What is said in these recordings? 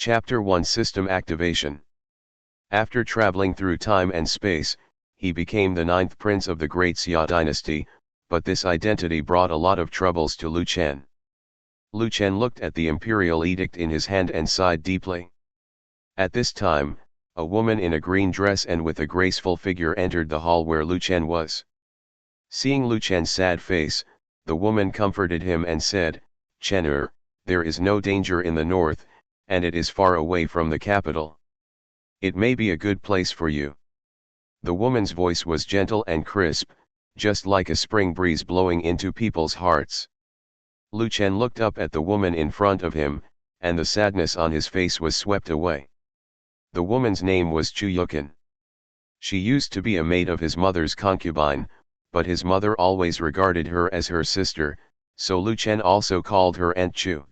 Chapter 1 System Activation. After traveling through time and space, he became the ninth prince of the Great Xia dynasty, but this identity brought a lot of troubles to Lu Chen. Lu Chen looked at the imperial edict in his hand and sighed deeply. At this time, a woman in a green dress and with a graceful figure entered the hall where Lu Chen was. Seeing Lu Chen's sad face, the woman comforted him and said, "Chen, there is no danger in the north, and it is far away from the capital. It may be a good place for you." The woman's voice was gentle and crisp, just like a spring breeze blowing into people's hearts. Lu Chen looked up at the woman in front of him, and the sadness on his face was swept away. The woman's name was Chu Yukin. She used to be a maid of his mother's concubine, but his mother always regarded her as her sister, so Lu Chen also called her Aunt Chu.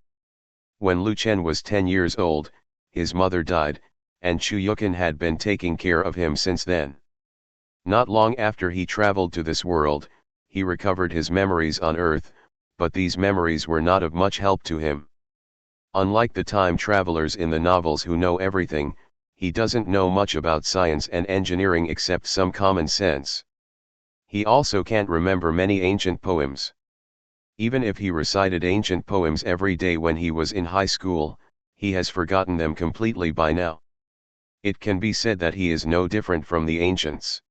When Lu Chen was 10 years old, his mother died, and Chu Yukin had been taking care of him since then. Not long after he traveled to this world, he recovered his memories on Earth, but these memories were not of much help to him. Unlike the time travelers in the novels who know everything, he doesn't know much about science and engineering except some common sense. He also can't remember many ancient poems. Even if he recited ancient poems every day when he was in high school, he has forgotten them completely by now. It can be said that he is no different from the ancients.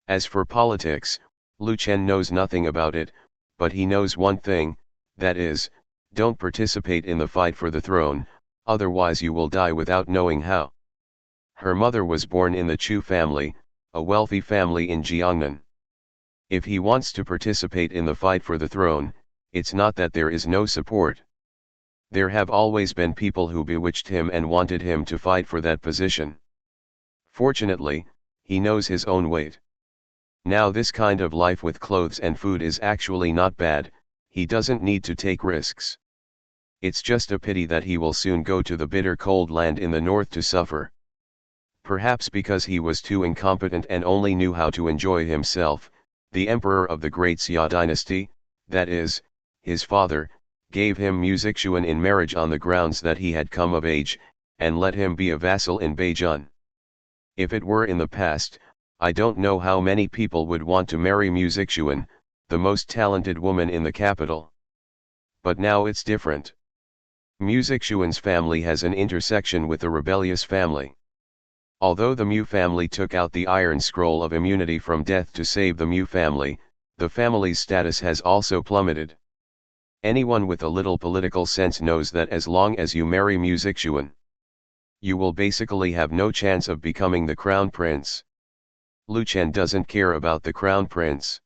As for politics, Lu Chen knows nothing about it, but he knows one thing, that is, don't participate in the fight for the throne, otherwise you will die without knowing how. Her mother was born in the Chu family, a wealthy family in Jiangnan. If he wants to participate in the fight for the throne, it's not that there is no support. There have always been people who bewitched him and wanted him to fight for that position. Fortunately, he knows his own weight. Now this kind of life with clothes and food is actually not bad, he doesn't need to take risks. It's just a pity that he will soon go to the bitter cold land in the north to suffer. Perhaps because he was too incompetent and only knew how to enjoy himself, the emperor of the Great Xia dynasty, that is, his father, gave him Musician in marriage on the grounds that he had come of age, and let him be a vassal in Beijing. If it were in the past, I don't know how many people would want to marry Musician, the most talented woman in the capital. But now it's different. Musician's family has an intersection with the rebellious family. Although the Mu family took out the Iron Scroll of immunity from death to save the Mu family, the family's status has also plummeted. Anyone with a little political sense knows that as long as you marry Musician, you will basically have no chance of becoming the crown prince. Lu Chen doesn't care about the crown prince.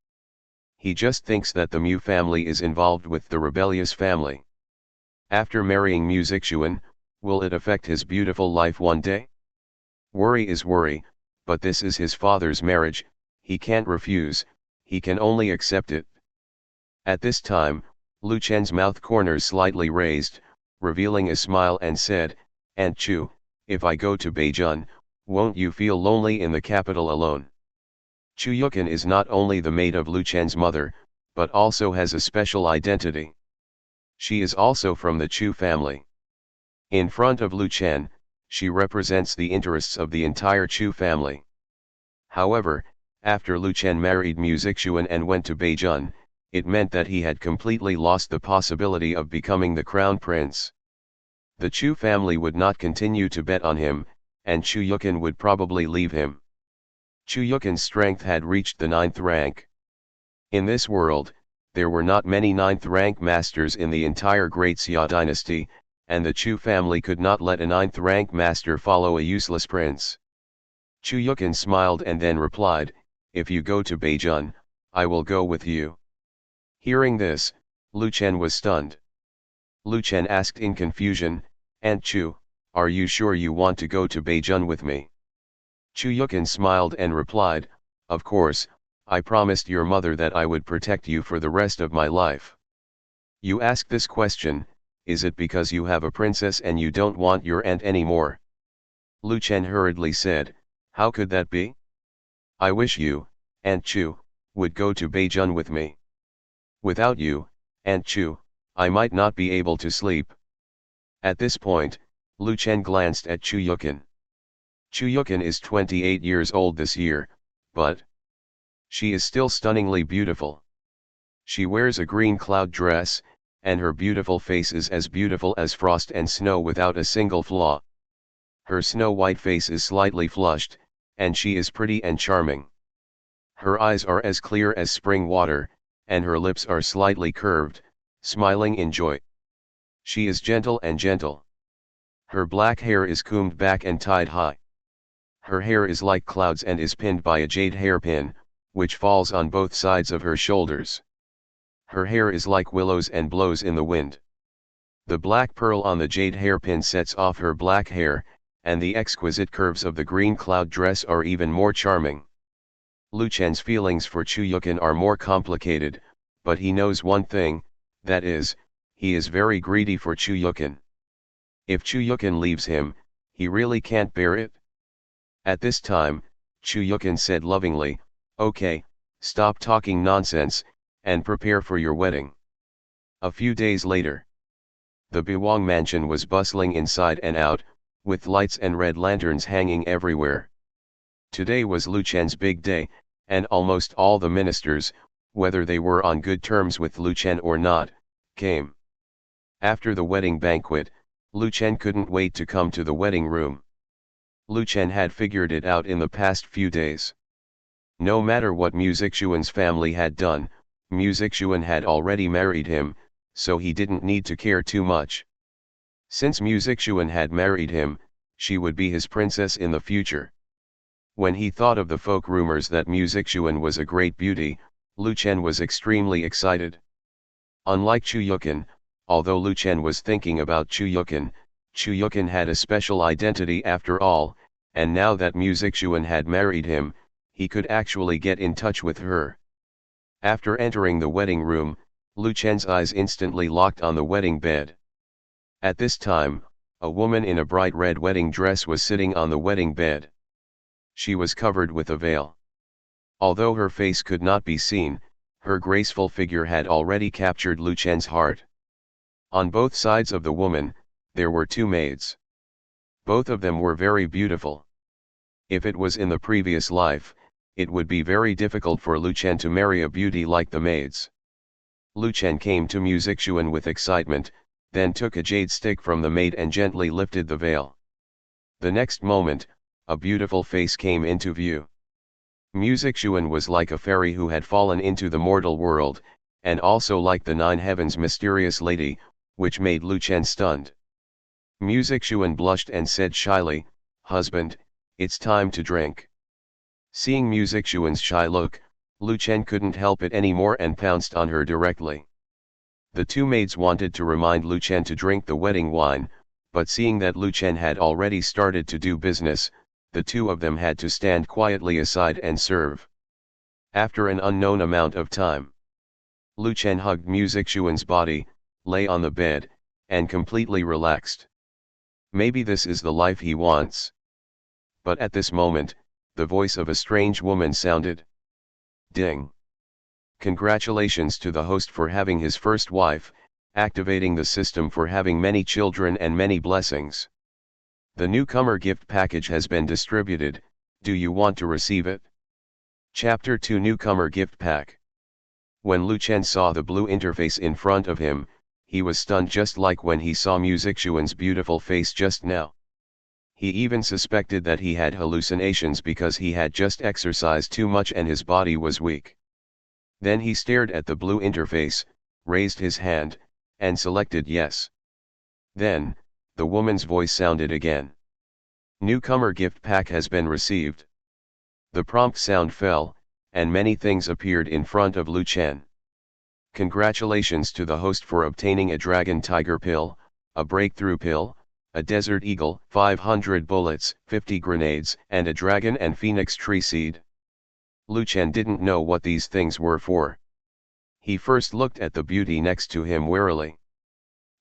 He just thinks that the Mu family is involved with the rebellious family. After marrying Musician, will it affect his beautiful life one day? Worry is worry, but this is his father's marriage, he can't refuse, he can only accept it. At this time, Lu Chen's mouth corners slightly raised, revealing a smile and said, "Aunt Chu, if I go to Beijing, won't you feel lonely in the capital alone?" Chu Yukin is not only the maid of Lu Chen's mother, but also has a special identity. She is also from the Chu family. In front of Lu Chen, she represents the interests of the entire Chu family. However, after Lu Chen married Musician and went to Beijing, it meant that he had completely lost the possibility of becoming the crown prince. The Chu family would not continue to bet on him, and Chu Yukin would probably leave him. Chu Yukin's strength had reached the 9th rank. In this world, there were not many 9th rank masters in the entire Great Xia dynasty, and the Chu family could not let a 9th rank master follow a useless prince. Chu Yukin smiled and then replied, "If you go to Beijing, I will go with you." Hearing this, Lu Chen was stunned. Lu Chen asked in confusion, "Aunt Chu, are you sure you want to go to Beijing with me?" Chu Yukin smiled and replied, "Of course, I promised your mother that I would protect you for the rest of my life. You ask this question, is it because you have a princess and you don't want your aunt anymore?" Lu Chen hurriedly said, "How could that be? I wish you, Aunt Chu, would go to Beijing with me. Without you, Aunt Chu, I might not be able to sleep." At this point, Lu Chen glanced at Chu Yukin. Chu Yukin is 28 years old this year, but she is still stunningly beautiful. She wears a green cloud dress, and her beautiful face is as beautiful as frost and snow without a single flaw. Her snow-white face is slightly flushed, and she is pretty and charming. Her eyes are as clear as spring water, and her lips are slightly curved, smiling in joy. She is gentle and gentle. Her black hair is combed back and tied high. Her hair is like clouds and is pinned by a jade hairpin, which falls on both sides of her shoulders. Her hair is like willows and blows in the wind. The black pearl on the jade hairpin sets off her black hair, and the exquisite curves of the green cloud dress are even more charming. Lu Chen's feelings for Chu Yukin are more complicated, but he knows one thing, that is, he is very greedy for Chu Yukin. If Chu Yukin leaves him, he really can't bear it. At this time, Chu Yukin said lovingly, "Okay, stop talking nonsense, and prepare for your wedding." A few days later, the Biwang mansion was bustling inside and out, with lights and red lanterns hanging everywhere. Today was Lu Chen's big day, and almost all the ministers, whether they were on good terms with Lu Chen or not, came. After the wedding banquet, Lu Chen couldn't wait to come to the wedding room. Lu Chen had figured it out in the past few days. No matter what Music Xuan's family had done, Music Xuan had already married him, so he didn't need to care too much. Since Music Xuan had married him, she would be his princess in the future. When he thought of the folk rumors that Music Xuan was a great beauty, Lu Chen was extremely excited. Unlike Chu Yukin, although Lu Chen was thinking about Chu Yukin had a special identity after all, and now that Music Xuan had married him, he could actually get in touch with her. After entering the wedding room, Lu Chen's eyes instantly locked on the wedding bed. At this time, a woman in a bright red wedding dress was sitting on the wedding bed. She was covered with a veil. Although her face could not be seen, her graceful figure had already captured Lu Chen's heart. On both sides of the woman, there were two maids. Both of them were very beautiful. If it was in the previous life, it would be very difficult for Lu Chen to marry a beauty like the maids. Lu Chen came to Music Xuan with excitement, then took a jade stick from the maid and gently lifted the veil. The next moment, a beautiful face came into view. Music Xuan was like a fairy who had fallen into the mortal world, and also like the nine heavens mysterious lady, which made Lu Chen stunned. Music Xuan blushed and said shyly, "Husband, it's time to drink." Seeing Music Xuan's shy look, Lu Chen couldn't help it anymore and pounced on her directly. The two maids wanted to remind Lu Chen to drink the wedding wine, but seeing that Lu Chen had already started to do business, the two of them had to stand quietly aside and serve. After an unknown amount of time, Lu Chen hugged Music Xuan's body, lay on the bed, and completely relaxed. Maybe this is the life he wants. But at this moment, the voice of a strange woman sounded. Ding! Congratulations to the host for having his first wife, activating the system for having many children and many blessings. The newcomer gift package has been distributed, do you want to receive it? Chapter 2 Newcomer Gift Pack. When Lu Chen saw the blue interface in front of him, he was stunned just like when he saw Music Xuan's beautiful face just now. He even suspected that he had hallucinations because he had just exercised too much and his body was weak. Then he stared at the blue interface, raised his hand, and selected yes. Then, the woman's voice sounded again. Newcomer gift pack has been received. The prompt sound fell, and many things appeared in front of Lu Chen. Congratulations to the host for obtaining a dragon tiger pill, a breakthrough pill, a desert eagle, 500 bullets, 50 grenades, and a dragon and phoenix tree seed. Lu Chen didn't know what these things were for. He first looked at the beauty next to him warily.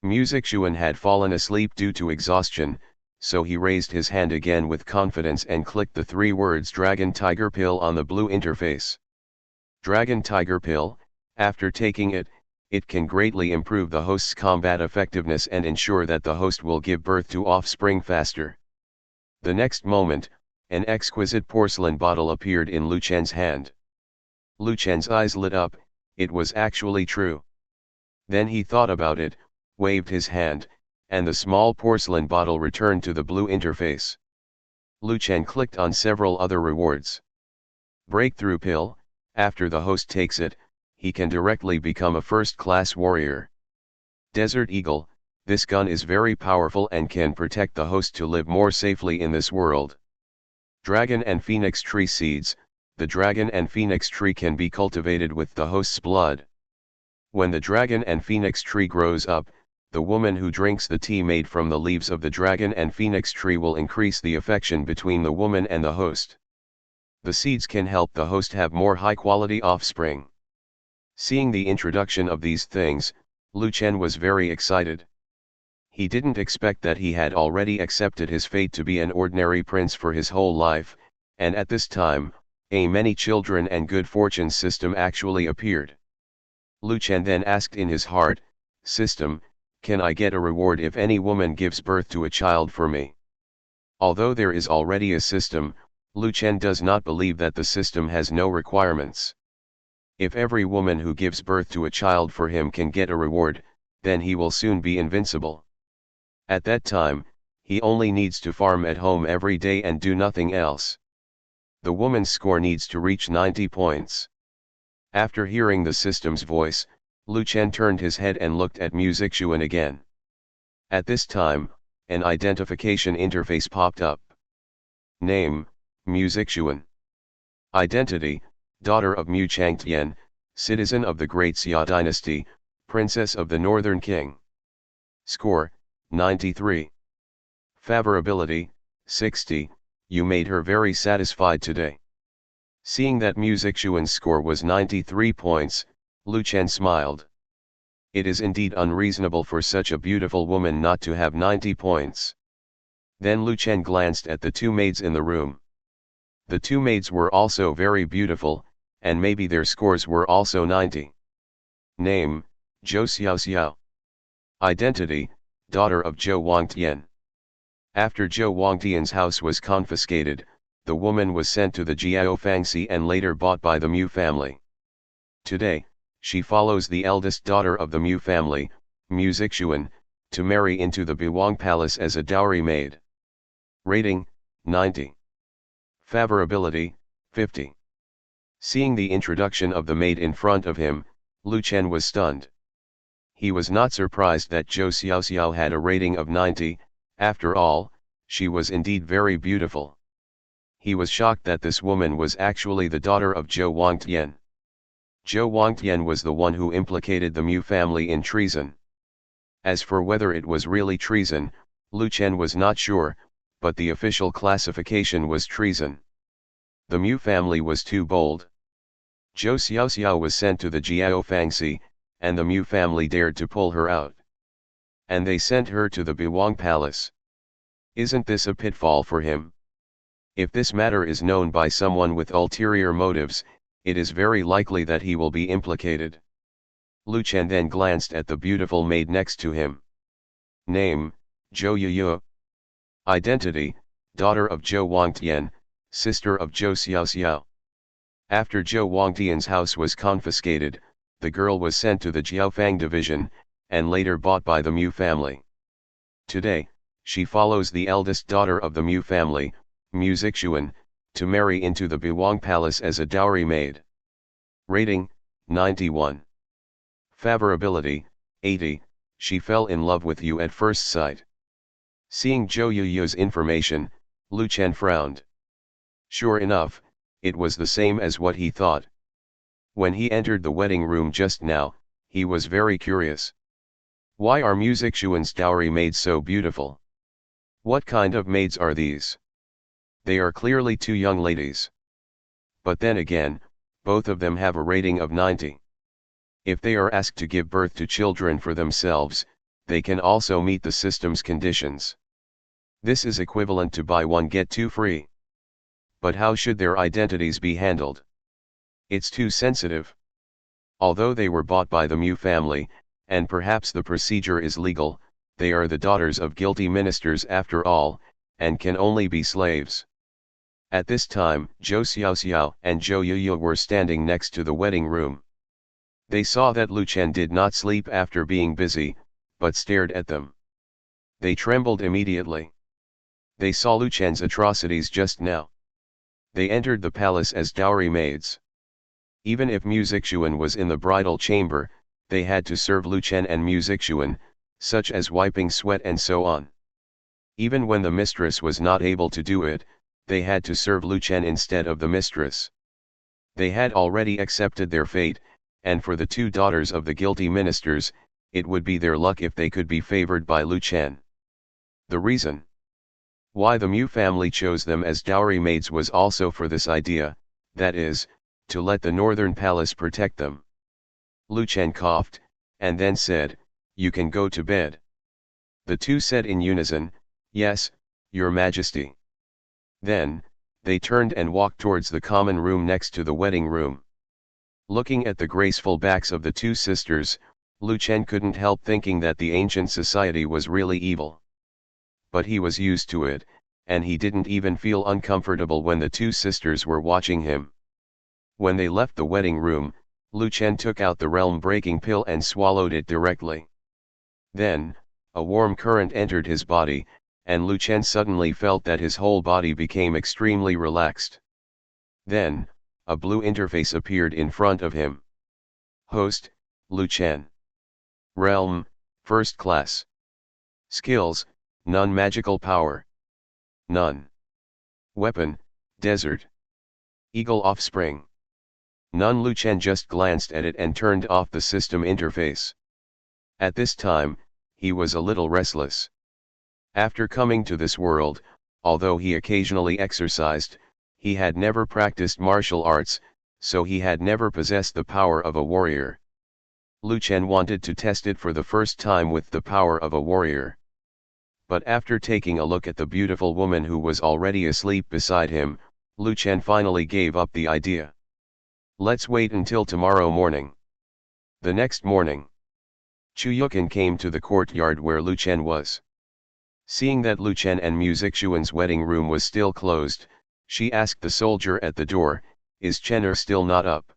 Music Xuan had fallen asleep due to exhaustion, so he raised his hand again with confidence and clicked the three words Dragon Tiger Pill on the blue interface. Dragon Tiger Pill, after taking it, it can greatly improve the host's combat effectiveness and ensure that the host will give birth to offspring faster. The next moment, an exquisite porcelain bottle appeared in Lu Chen's hand. Lu Chen's eyes lit up, it was actually true. Then he thought about it, waved his hand, and the small porcelain bottle returned to the blue interface. Lu Chen clicked on several other rewards. Breakthrough pill, after the host takes it, he can directly become a first-class warrior. Desert Eagle, this gun is very powerful and can protect the host to live more safely in this world. Dragon and Phoenix Tree Seeds, the dragon and phoenix tree can be cultivated with the host's blood. When the dragon and phoenix tree grows up, the woman who drinks the tea made from the leaves of the dragon and phoenix tree will increase the affection between the woman and the host. The seeds can help the host have more high-quality offspring. Seeing the introduction of these things, Lu Chen was very excited. He didn't expect that he had already accepted his fate to be an ordinary prince for his whole life, and at this time, a many children and good fortune system actually appeared. Lu Chen then asked in his heart, "System, can I get a reward if any woman gives birth to a child for me?" Although there is already a system, Lu Chen does not believe that the system has no requirements. If every woman who gives birth to a child for him can get a reward, then he will soon be invincible. At that time, he only needs to farm at home every day and do nothing else. The woman's score needs to reach 90 points. After hearing the system's voice, Lu Chen turned his head and looked at Musician again. At this time, an identification interface popped up. Name, Musician. Identity, daughter of Mu Changtian, citizen of the Great Xia Dynasty, princess of the Northern King. Score, 93. Favorability, 60, you made her very satisfied today. Seeing that Musician's score was 93 points, Lu Chen smiled. It is indeed unreasonable for such a beautiful woman not to have 90 points. Then Lu Chen glanced at the two maids in the room. The two maids were also very beautiful, and maybe their scores were also 90. Name, Zhou Xiaoxiao. Identity, daughter of Zhou Wangtian. After Zhou Wangtian's house was confiscated, the woman was sent to the Jiao Fangxi and later bought by the Mu family. Today, she follows the eldest daughter of the Mu family, Musician, to marry into the Biwang Palace as a dowry maid. Rating, 90. Favorability, 50. Seeing the introduction of the maid in front of him, Lu Chen was stunned. He was not surprised that Zhou Xiaoxiao had a rating of 90, after all, she was indeed very beautiful. He was shocked that this woman was actually the daughter of Zhou Wangtian. Zhou Wangtian was the one who implicated the Mu family in treason. As for whether it was really treason, Lu Chen was not sure, but the official classification was treason. The Mu family was too bold. Zhou Xiaoxiao was sent to the Jiao Fangxi, and the Mu family dared to pull her out. And they sent her to the Biwang Palace. Isn't this a pitfall for him? If this matter is known by someone with ulterior motives, it is very likely that he will be implicated. Lu Chen then glanced at the beautiful maid next to him. Name, Zhou Yuyu. Identity, daughter of Zhou Wangtian, sister of Zhou Xiaoxiao. After Zhou Wangtian's house was confiscated, the girl was sent to the Jiaofang division, and later bought by the Mu family. Today, she follows the eldest daughter of the Mu family, Musician, to marry into the Biwang Palace as a dowry maid. Rating, 91. Favorability, 80, she fell in love with you at first sight. Seeing Zhou Yuyu's information, Lu Chen frowned. Sure enough, it was the same as what he thought. When he entered the wedding room just now, he was very curious. Why are Musician's dowry maids so beautiful? What kind of maids are these? They are clearly two young ladies. But then again, both of them have a rating of 90. If they are asked to give birth to children for themselves, they can also meet the system's conditions. This is equivalent to buy one get two free. But how should their identities be handled? It's too sensitive. Although they were bought by the Mu family, and perhaps the procedure is legal, they are the daughters of guilty ministers after all, and can only be slaves. At this time, Zhou Xiaoxiao and Zhou Yuyu were standing next to the wedding room. They saw that Lu Chen did not sleep after being busy, but stared at them. They trembled immediately. They saw Lu Chen's atrocities just now. They entered the palace as dowry maids. Even if Mu Zixuan was in the bridal chamber, they had to serve Lu Chen and Mu Zixuan, such as wiping sweat and so on. Even when the mistress was not able to do it, they had to serve Lu Chen instead of the mistress. They had already accepted their fate, and for the two daughters of the guilty ministers, it would be their luck if they could be favored by Lu Chen. The reason why the Mu family chose them as dowry maids was also for this idea, that is, to let the northern palace protect them. Lu Chen coughed, and then said, "You can go to bed." The two said in unison, "Yes, Your Majesty." Then, they turned and walked towards the common room next to the wedding room. Looking at the graceful backs of the two sisters, Lu Chen couldn't help thinking that the ancient society was really evil. But he was used to it, and he didn't even feel uncomfortable when the two sisters were watching him. When they left the wedding room, Lu Chen took out the realm-breaking pill and swallowed it directly. Then, a warm current entered his body, and Lu Chen suddenly felt that his whole body became extremely relaxed. Then, a blue interface appeared in front of him. Host, Lu Chen. Realm, First Class. Skills, None. Magical power, none. Weapon, Desert. Eagle offspring, none. Lu Chen just glanced at it and turned off the system interface. At this time, he was a little restless. After coming to this world, although he occasionally exercised, he had never practiced martial arts, so he had never possessed the power of a warrior. Lu Chen wanted to test it for the first time with the power of a warrior. But after taking a look at the beautiful woman who was already asleep beside him, Lu Chen finally gave up the idea. Let's wait until tomorrow morning. The next morning, Chu Yukin came to the courtyard where Lu Chen was. Seeing that Lu Chen and Mu Zixuan's wedding room was still closed, she asked the soldier at the door, "Is Chen still not up?"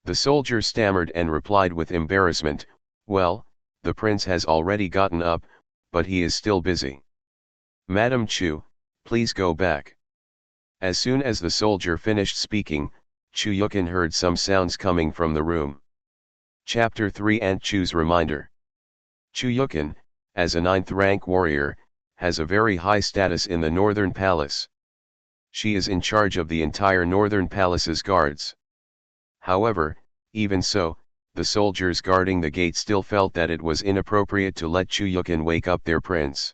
The soldier stammered and replied with embarrassment, "Well, the prince has already gotten up, but he is still busy." "Madam Chu, please go back." As soon as the soldier finished speaking, Chu Yukin heard some sounds coming from the room. Chapter 3 Aunt Chu's Reminder. Chu Yukin, as a 9th rank warrior, has a very high status in the Northern Palace. She is in charge of the entire Northern Palace's guards. However, even so, the soldiers guarding the gate still felt that it was inappropriate to let Chu Yukin wake up their prince.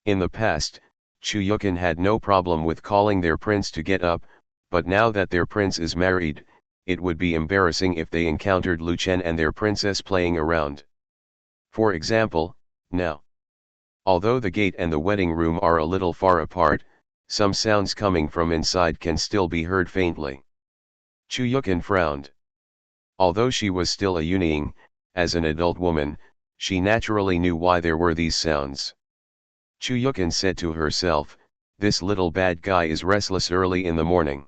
In the past, Chu Yukin had no problem with calling their prince to get up, but now that their prince is married, it would be embarrassing if they encountered Lu Chen and their princess playing around. For example, now. Although the gate and the wedding room are a little far apart, some sounds coming from inside can still be heard faintly. Chu Yukin frowned. Although she was still a Yunying, as an adult woman, she naturally knew why there were these sounds. Chu Yukin said to herself, "This little bad guy is restless early in the morning."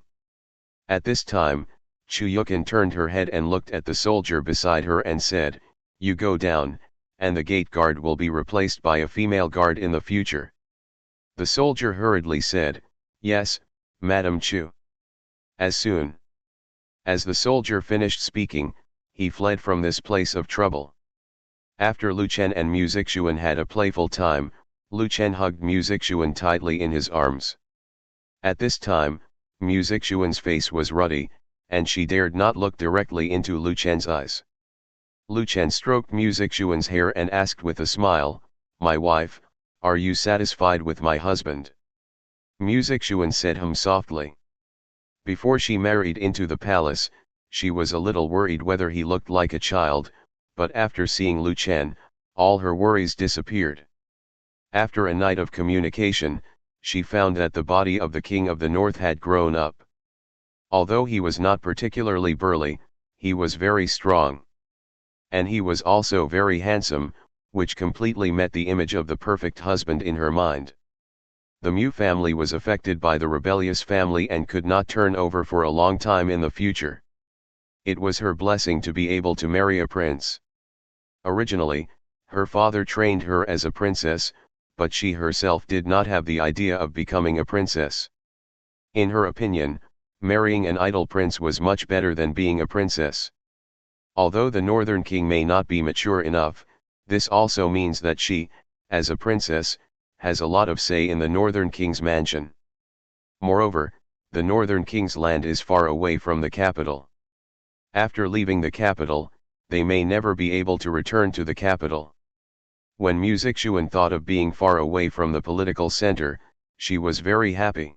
At this time, Chu Yukin turned her head and looked at the soldier beside her and said, "You go down, and the gate guard will be replaced by a female guard in the future." The soldier hurriedly said, "Yes, Madam Chu." As soon as the soldier finished speaking, he fled from this place of trouble. After Lu Chen and Mu Zixuan had a playful time, Lu Chen hugged Mu Zixuan tightly in his arms. At this time, Mu Zixuan's face was ruddy, and she dared not look directly into Lu Chen's eyes. Lu Chen stroked Mu Zixuan's hair and asked with a smile, "My wife, are you satisfied with my husband?" Mu Zixuan said softly. Before she married into the palace, she was a little worried whether he looked like a child, but after seeing Lu Chen, all her worries disappeared. After a night of communication, she found that the body of the king of the north had grown up. Although he was not particularly burly, he was very strong. And he was also very handsome, which completely met the image of the perfect husband in her mind. The Mu family was affected by the rebellious family and could not turn over for a long time in the future. It was her blessing to be able to marry a prince. Originally, her father trained her as a princess, but she herself did not have the idea of becoming a princess. In her opinion, marrying an idle prince was much better than being a princess. Although the northern king may not be mature enough, this also means that she, as a princess, has a lot of say in the northern king's mansion. Moreover, the northern king's land is far away from the capital. After leaving the capital, they may never be able to return to the capital. When Mu Zixuan thought of being far away from the political center, she was very happy.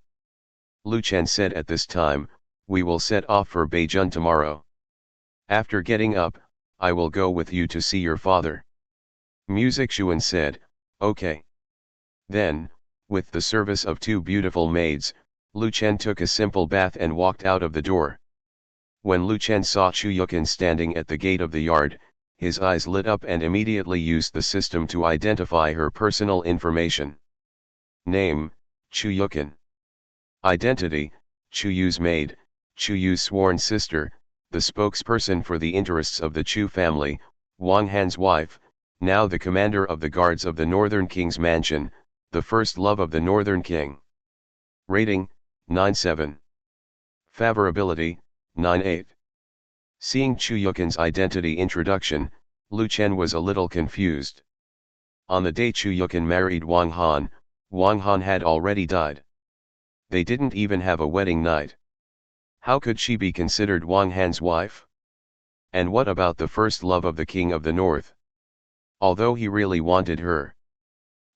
Lu Chen said at this time, "We will set off for Beijing tomorrow. After getting up, I will go with you to see your father." Mu Zixuan said, "Okay." Then, with the service of two beautiful maids, Lu Chen took a simple bath and walked out of the door. When Lu Chen saw Chu Yukin standing at the gate of the yard, his eyes lit up and immediately used the system to identify her personal information. Name, Chu Yukin. Identity, Chu Yu's maid, Chu Yu's sworn sister, the spokesperson for the interests of the Chu family, Wang Han's wife, now the commander of the guards of the Northern King's mansion, the first love of the Northern King. Rating, 9.7. Favorability, 9.8. Seeing Chu Yukin's identity introduction, Lu Chen was a little confused. On the day Chu Yukin married Wang Han had already died. They didn't even have a wedding night. How could she be considered Wang Han's wife? And what about the first love of the King of the North? Although he really wanted her,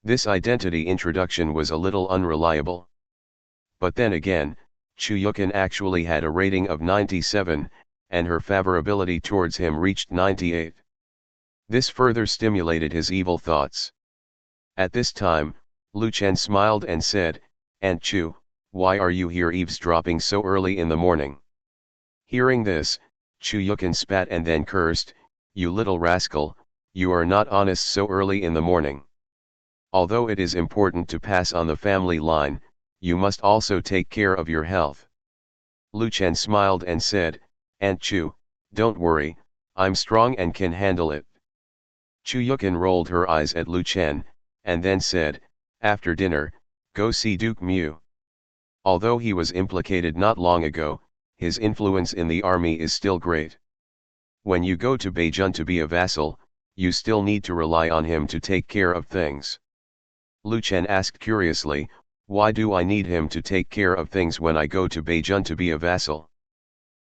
this identity introduction was a little unreliable. But then again, Chu Yukin actually had a rating of 97, and her favorability towards him reached 98. This further stimulated his evil thoughts. At this time, Lu Chen smiled and said, "Aunt Chu, why are you here eavesdropping so early in the morning?" Hearing this, Chu Yukin spat and then cursed, "You little rascal, you are not honest so early in the morning. Although it is important to pass on the family line, you must also take care of your health." Lu Chen smiled and said, "Aunt Chu, don't worry, I'm strong and can handle it." Chu Yukin rolled her eyes at Lu Chen, and then said, "After dinner, go see Duke Mu. Although he was implicated not long ago, his influence in the army is still great. When you go to Beijing to be a vassal, you still need to rely on him to take care of things." Lu Chen asked curiously, "Why do I need him to take care of things when I go to Beijing to be a vassal?"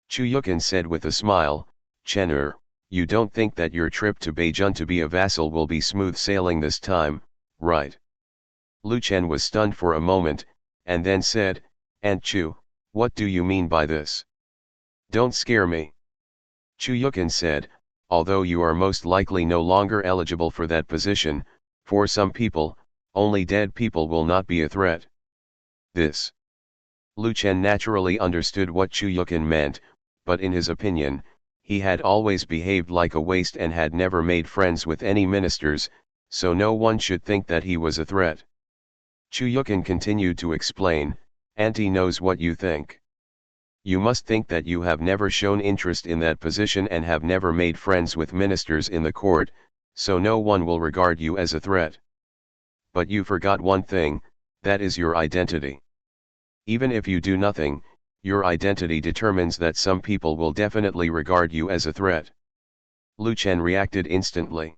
Chu Yukin said with a smile, "Chen, you don't think that your trip to Beijing to be a vassal will be smooth sailing this time, right?" Lu Chen was stunned for a moment, and then said, "Aunt Chu, what do you mean by this? Don't scare me." Chu Yukin said, "Although you are most likely no longer eligible for that position, for some people, only dead people will not be a threat." This. Lu Chen naturally understood what Chu Yukin meant, but in his opinion, he had always behaved like a waste and had never made friends with any ministers, so no one should think that he was a threat. Chu Yukin continued to explain, "Auntie knows what you think. You must think that you have never shown interest in that position and have never made friends with ministers in the court, so no one will regard you as a threat. But you forgot one thing, that is your identity. Even if you do nothing, your identity determines that some people will definitely regard you as a threat." Lu Chen reacted instantly.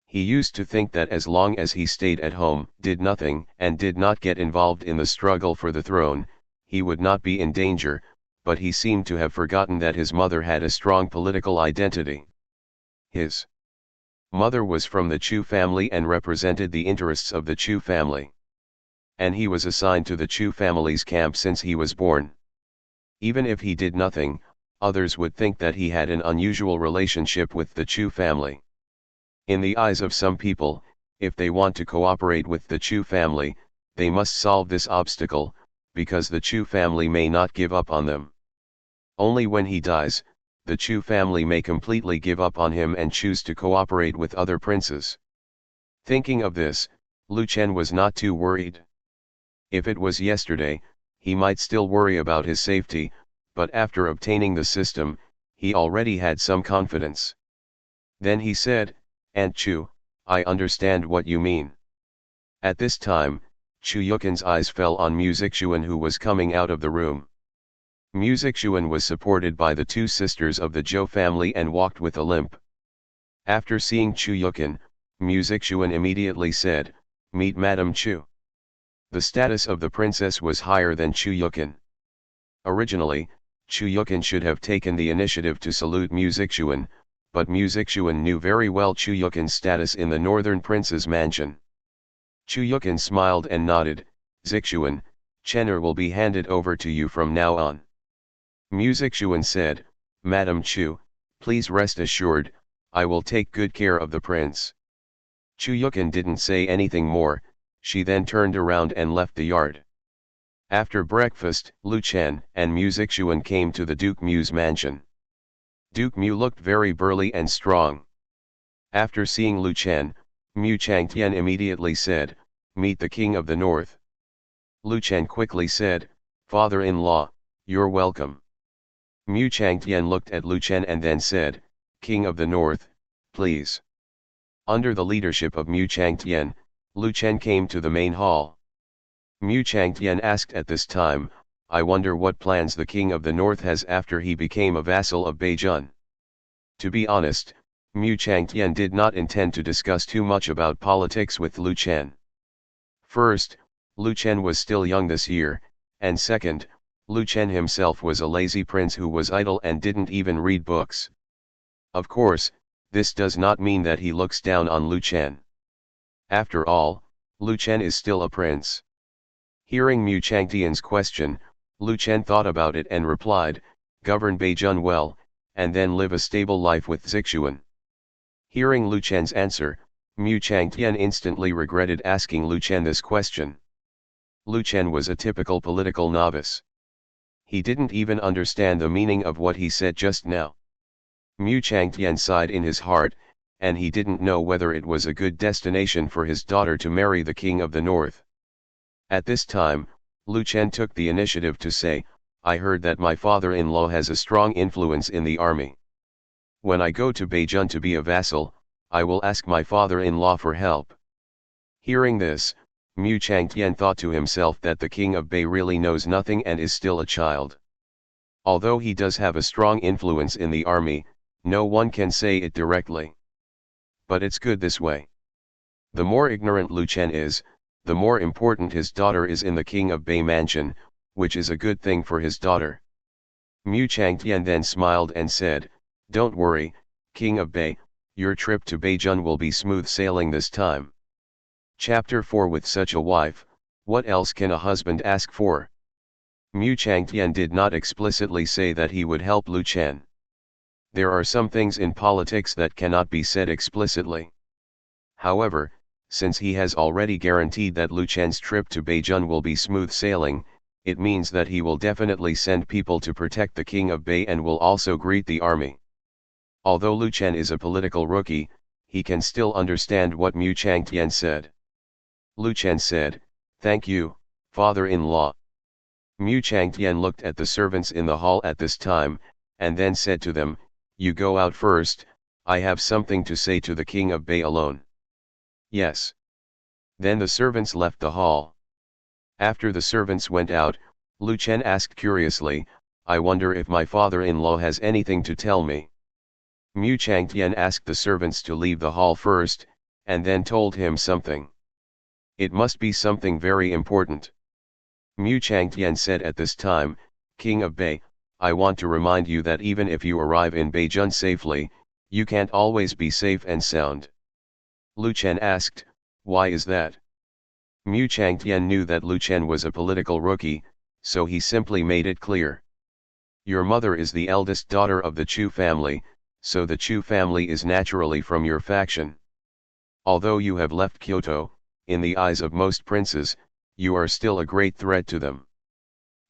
He used to think that as long as he stayed at home, did nothing, and did not get involved in the struggle for the throne, he would not be in danger, but he seemed to have forgotten that his mother had a strong political identity. His mother was from the Chu family and represented the interests of the Chu family. And he was assigned to the Chu family's camp since he was born. Even if he did nothing, others would think that he had an unusual relationship with the Chu family. In the eyes of some people, if they want to cooperate with the Chu family, they must solve this obstacle, because the Chu family may not give up on them. Only when he dies, the Chu family may completely give up on him and choose to cooperate with other princes. Thinking of this, Lu Chen was not too worried. If it was yesterday, he might still worry about his safety, but after obtaining the system, he already had some confidence. Then he said, "Aunt Chu, I understand what you mean." At this time, Chu Yukin's eyes fell on Mu Zixuan, who was coming out of the room. Mu Zixuan was supported by the two sisters of the Zhou family and walked with a limp. After seeing Chu Yukin, Mu Zixuan immediately said, "Meet Madame Chu." The status of the princess was higher than Chu Yukin. Originally, Chu Yukin should have taken the initiative to salute Mu Zixuan, but Mu Zixuan knew very well Chu Yukin's status in the northern prince's mansion. Chu Yukin smiled and nodded. "Zixuan, Chen'er will be handed over to you from now on." Mu Zixuan said, "Madame Chu, please rest assured, I will take good care of the prince." Chu Yukin didn't say anything more. She then turned around and left the yard. After breakfast, Lu Chen and Mu Zixuan came to the Duke Mu's mansion. Duke Mu looked very burly and strong. After seeing Lu Chen, Mu Changtian immediately said, "Meet the king of the north." Lu Chen quickly said, "Father-in-law, you're welcome." Mu Changtian looked at Lu Chen and then said, "King of the north, please." Under the leadership of Mu Changtian, Lu Chen came to the main hall. Mu Changtian asked at this time, "I wonder what plans the king of the north has after he became a vassal of Beijun." To be honest, Mu Changtian did not intend to discuss too much about politics with Lu Chen. First, Lu Chen was still young this year, and second, Lu Chen himself was a lazy prince who was idle and didn't even read books. Of course, this does not mean that he looks down on Lu Chen. After all, Lu Chen is still a prince. Hearing Mu Changtian's question, Lu Chen thought about it and replied, "Govern Beijun well, and then live a stable life with Zixuan." Hearing Lu Chen's answer, Mu Changtian instantly regretted asking Lu Chen this question. Lu Chen was a typical political novice. He didn't even understand the meaning of what he said just now. Mu Changtian sighed in his heart, and he didn't know whether it was a good destination for his daughter to marry the king of the north. At this time, Lu Chen took the initiative to say, "I heard that my father-in-law has a strong influence in the army. When I go to Beijun to be a vassal, I will ask my father-in-law for help." Hearing this, Mu Changtian thought to himself that the king of Bei really knows nothing and is still a child. Although he does have a strong influence in the army, no one can say it directly. But it's good this way. The more ignorant Lu Chen is, the more important his daughter is in the king of Bei mansion, which is a good thing for his daughter. Mu Changtian then smiled and said, "Don't worry, king of Bei, your trip to Beijun will be smooth sailing this time." Chapter 4. With such a wife, what else can a husband ask for? Mu Changtian did not explicitly say that he would help Lu Chen. There are some things in politics that cannot be said explicitly. However, since he has already guaranteed that Lu Chen's trip to Beijun will be smooth sailing, it means that he will definitely send people to protect the king of Bei and will also greet the army. Although Lu Chen is a political rookie, he can still understand what Mu Changtian said. Lu Chen said, "Thank you, father-in-law." Mu Changtian looked at the servants in the hall at this time, and then said to them, "You go out first, I have something to say to the king of Bei alone." "Yes." Then the servants left the hall. After the servants went out, Lu Chen asked curiously, "I wonder if my father-in-law has anything to tell me." Mu Changtian asked the servants to leave the hall first, and then told him something. It must be something very important. Mu Changtian said at this time, "King of Bei, I want to remind you that even if you arrive in Beijun safely, you can't always be safe and sound." Lu Chen asked, "Why is that?" Mu Changtian knew that Lu Chen was a political rookie, so he simply made it clear. "Your mother is the eldest daughter of the Chu family, so the Chu family is naturally from your faction. Although you have left Kyoto, in the eyes of most princes, you are still a great threat to them.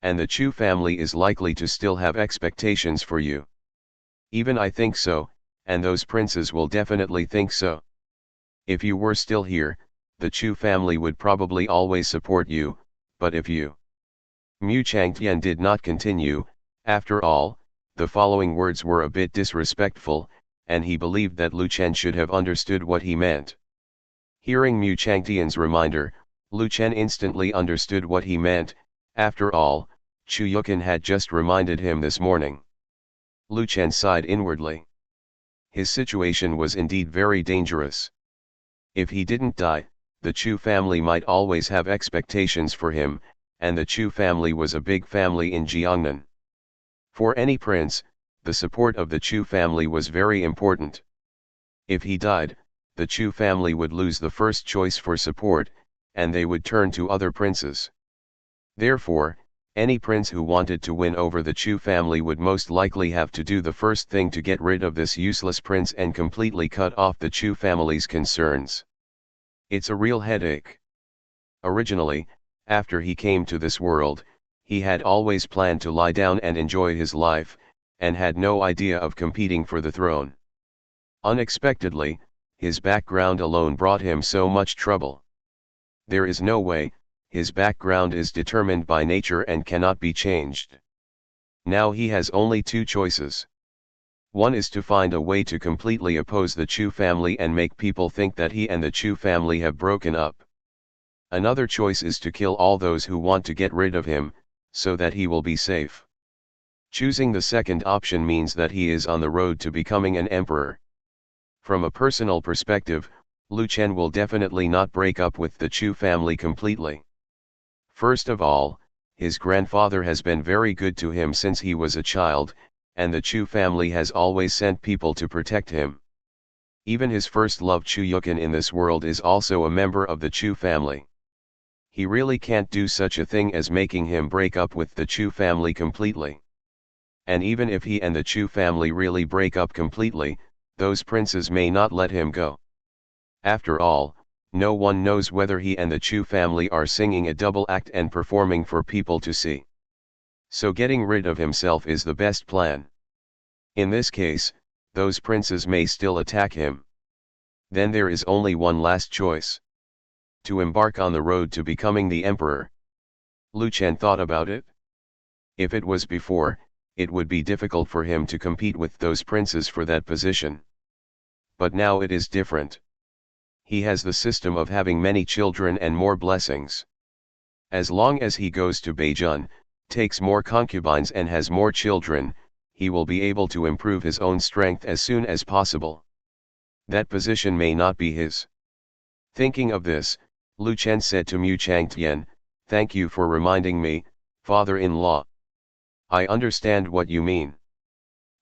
And the Chu family is likely to still have expectations for you. Even I think so, and those princes will definitely think so. If you were still here, the Chu family would probably always support you, but if you... Mu Changtian did not continue. After all, the following words were a bit disrespectful, and he believed that Lu Chen should have understood what he meant. Hearing Mu Changtian's reminder, Lu Chen instantly understood what he meant. After all, Chu Yukin had just reminded him this morning. Lu Chen sighed inwardly. His situation was indeed very dangerous. If he didn't die, the Chu family might always have expectations for him, and the Chu family was a big family in Jiangnan. For any prince, the support of the Chu family was very important. If he died, the Chu family would lose the first choice for support, and they would turn to other princes. Therefore, any prince who wanted to win over the Chu family would most likely have to do the first thing to get rid of this useless prince and completely cut off the Chu family's concerns. It's a real headache. Originally, after he came to this world, he had always planned to lie down and enjoy his life, and had no idea of competing for the throne. Unexpectedly, his background alone brought him so much trouble. There is no way, his background is determined by nature and cannot be changed. Now he has only two choices. One is to find a way to completely oppose the Chu family and make people think that he and the Chu family have broken up. Another choice is to kill all those who want to get rid of him, so that he will be safe. Choosing the second option means that he is on the road to becoming an emperor. From a personal perspective, Lu Chen will definitely not break up with the Chu family completely. First of all, his grandfather has been very good to him since he was a child, and the Chu family has always sent people to protect him. Even his first love Chu Yukin in this world is also a member of the Chu family. He really can't do such a thing as making him break up with the Chu family completely. And even if he and the Chu family really break up completely, those princes may not let him go. After all, no one knows whether he and the Chu family are singing a double act and performing for people to see. So getting rid of himself is the best plan. In this case, those princes may still attack him. Then there is only one last choice. To embark on the road to becoming the emperor. Lu Chen thought about it. If it was before, it would be difficult for him to compete with those princes for that position. But now it is different. He has the system of having many children and more blessings. As long as he goes to Beijing, takes more concubines and has more children, he will be able to improve his own strength as soon as possible. That position may not be his. Thinking of this, Lu Chen said to Mu Changtian, "Thank you for reminding me, father-in-law. I understand what you mean."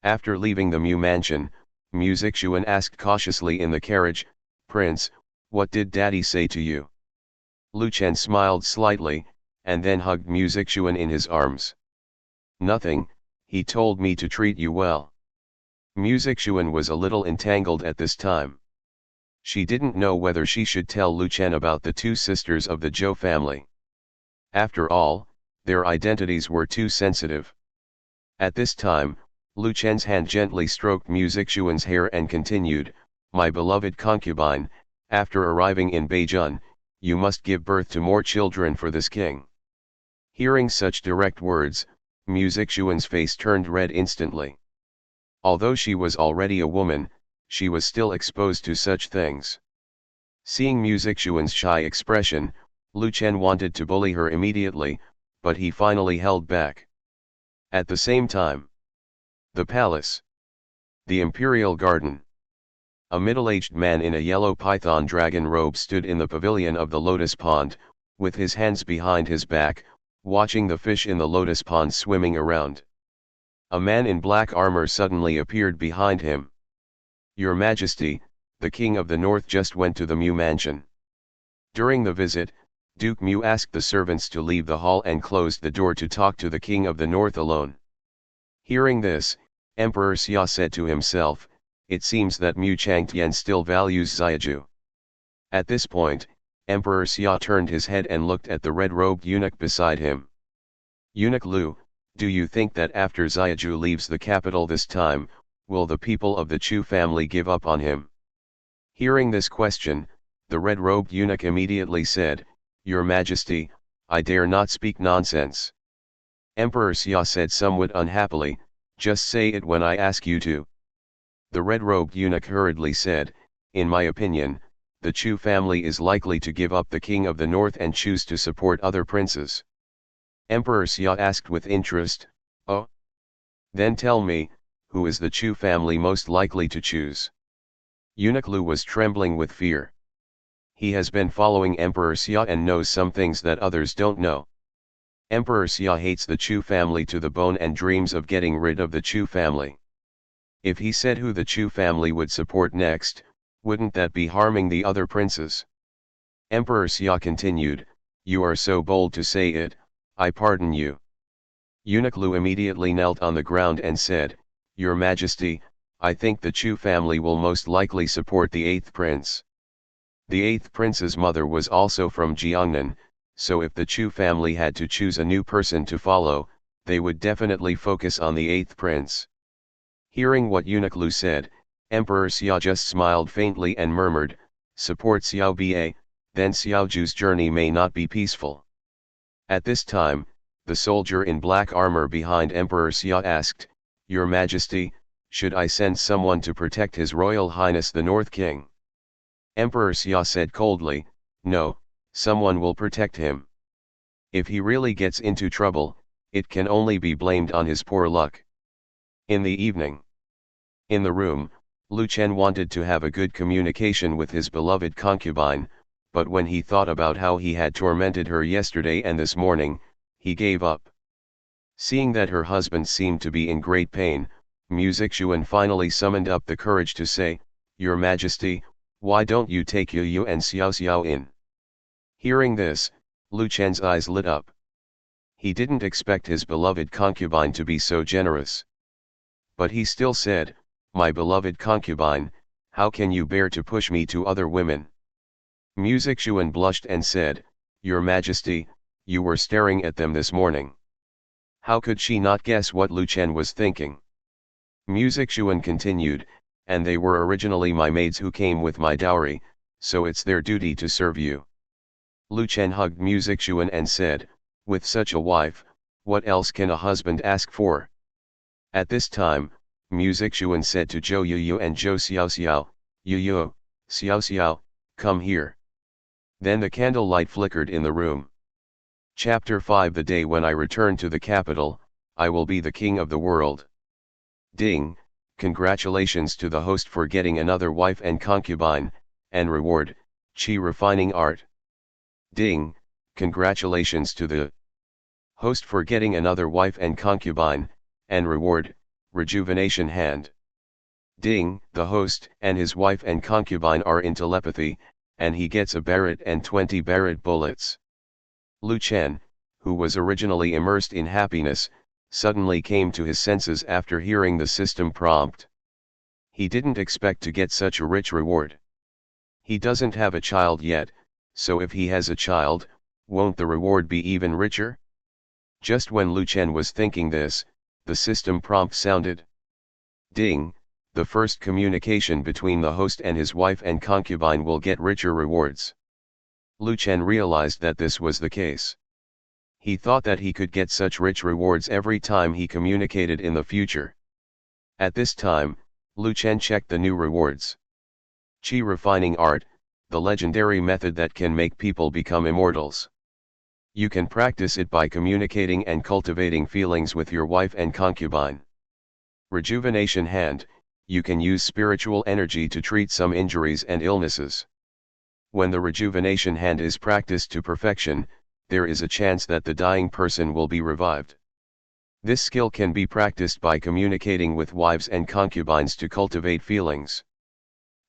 After leaving the Mu mansion, Mu Zixuan asked cautiously in the carriage, "Prince, what did Daddy say to you?" Lu Chen smiled slightly, and then hugged Mu Zixuan in his arms. "Nothing, he told me to treat you well." Mu Zixuan was a little entangled at this time. She didn't know whether she should tell Lu Chen about the two sisters of the Zhou family. After all, their identities were too sensitive. At this time, Lu Chen's hand gently stroked Mu Zixuan's hair and continued, "My beloved concubine, after arriving in Beijing, you must give birth to more children for this king." Hearing such direct words, Mu Zixuan's face turned red instantly. Although she was already a woman, she was still exposed to such things. Seeing Mu Zixuan's shy expression, Lu Chen wanted to bully her immediately, but he finally held back. At the same time, the palace. The imperial garden. A middle-aged man in a yellow python dragon robe stood in the pavilion of the lotus pond, with his hands behind his back, watching the fish in the lotus pond swimming around. A man in black armor suddenly appeared behind him. "Your Majesty, the King of the North just went to the Mu mansion." During the visit, Duke Mu asked the servants to leave the hall and closed the door to talk to the King of the North alone. Hearing this, Emperor Xia said to himself, "It seems that Mu Changtian still values Xiaju." At this point, Emperor Xia turned his head and looked at the red-robed eunuch beside him. "Eunuch Lu, do you think that after Xiaju leaves the capital this time, will the people of the Chu family give up on him? Hearing this question, the red-robed eunuch immediately said, Your Majesty, I dare not speak nonsense. Emperor Xia said somewhat unhappily, Just say it when I ask you to. The red-robed eunuch hurriedly said, In my opinion, the Chu family is likely to give up the king of the north and choose to support other princes. Emperor Xia asked with interest, Oh? Then tell me, who is the Chu family most likely to choose? Eunuch Lu was trembling with fear. He has been following Emperor Xia and knows some things that others don't know. Emperor Xia hates the Chu family to the bone and dreams of getting rid of the Chu family. If he said who the Chu family would support next, wouldn't that be harming the other princes? Emperor Xia continued, You are so bold to say it, I pardon you. Eunuch Lu immediately knelt on the ground and said, Your Majesty, I think the Chu family will most likely support the 8th prince. The 8th prince's mother was also from Jiangnan, so if the Chu family had to choose a new person to follow, they would definitely focus on the 8th prince. Hearing what Eunuch Lu said, Emperor Xia just smiled faintly and murmured, Support Xiao Ba, then Xiao Ju's journey may not be peaceful. At this time, the soldier in black armor behind Emperor Xia asked, Your Majesty, should I send someone to protect His Royal Highness the North King? Emperor Xia said coldly, No, someone will protect him. If he really gets into trouble, it can only be blamed on his poor luck. In the evening. In the room, Lu Chen wanted to have a good communication with his beloved concubine, but when he thought about how he had tormented her yesterday and this morning, he gave up. Seeing that her husband seemed to be in great pain, Music Xuan finally summoned up the courage to say, Your Majesty, why don't you take Yu Yu and Xiao Xiao in? Hearing this, Lu Chen's eyes lit up. He didn't expect his beloved concubine to be so generous. But he still said, My beloved concubine, how can you bear to push me to other women? Music Xuan blushed and said, Your Majesty, you were staring at them this morning. How could she not guess what Lu Chen was thinking? Music Xuan continued, And they were originally my maids who came with my dowry, so it's their duty to serve you. Lu Chen hugged Music Xuan and said, With such a wife, what else can a husband ask for? At this time, Music Xuan said to Zhou Yuyu and Zhou Xiao Xiao, Yuyu, Xiao Xiao, come here. Then the candlelight flickered in the room. Chapter 5 The day when I return to the capital, I will be the king of the world. Ding, congratulations to the host for getting another wife and concubine, and reward, Chi refining art. Ding, congratulations to the host for getting another wife and concubine, and reward, rejuvenation hand. Ding, the host and his wife and concubine are in telepathy, and he gets a Barrett and 20 Barrett bullets. Lu Chen, who was originally immersed in happiness, suddenly came to his senses after hearing the system prompt. He didn't expect to get such a rich reward. He doesn't have a child yet, so if he has a child, won't the reward be even richer? Just when Lu Chen was thinking this, the system prompt sounded. Ding, the first communication between the host and his wife and concubine will get richer rewards. Lu Chen realized that this was the case. He thought that he could get such rich rewards every time he communicated in the future. At this time, Lu Chen checked the new rewards. Chi refining art, the legendary method that can make people become immortals. You can practice it by communicating and cultivating feelings with your wife and concubine. Rejuvenation hand, you can use spiritual energy to treat some injuries and illnesses. When the rejuvenation hand is practiced to perfection, there is a chance that the dying person will be revived. This skill can be practiced by communicating with wives and concubines to cultivate feelings.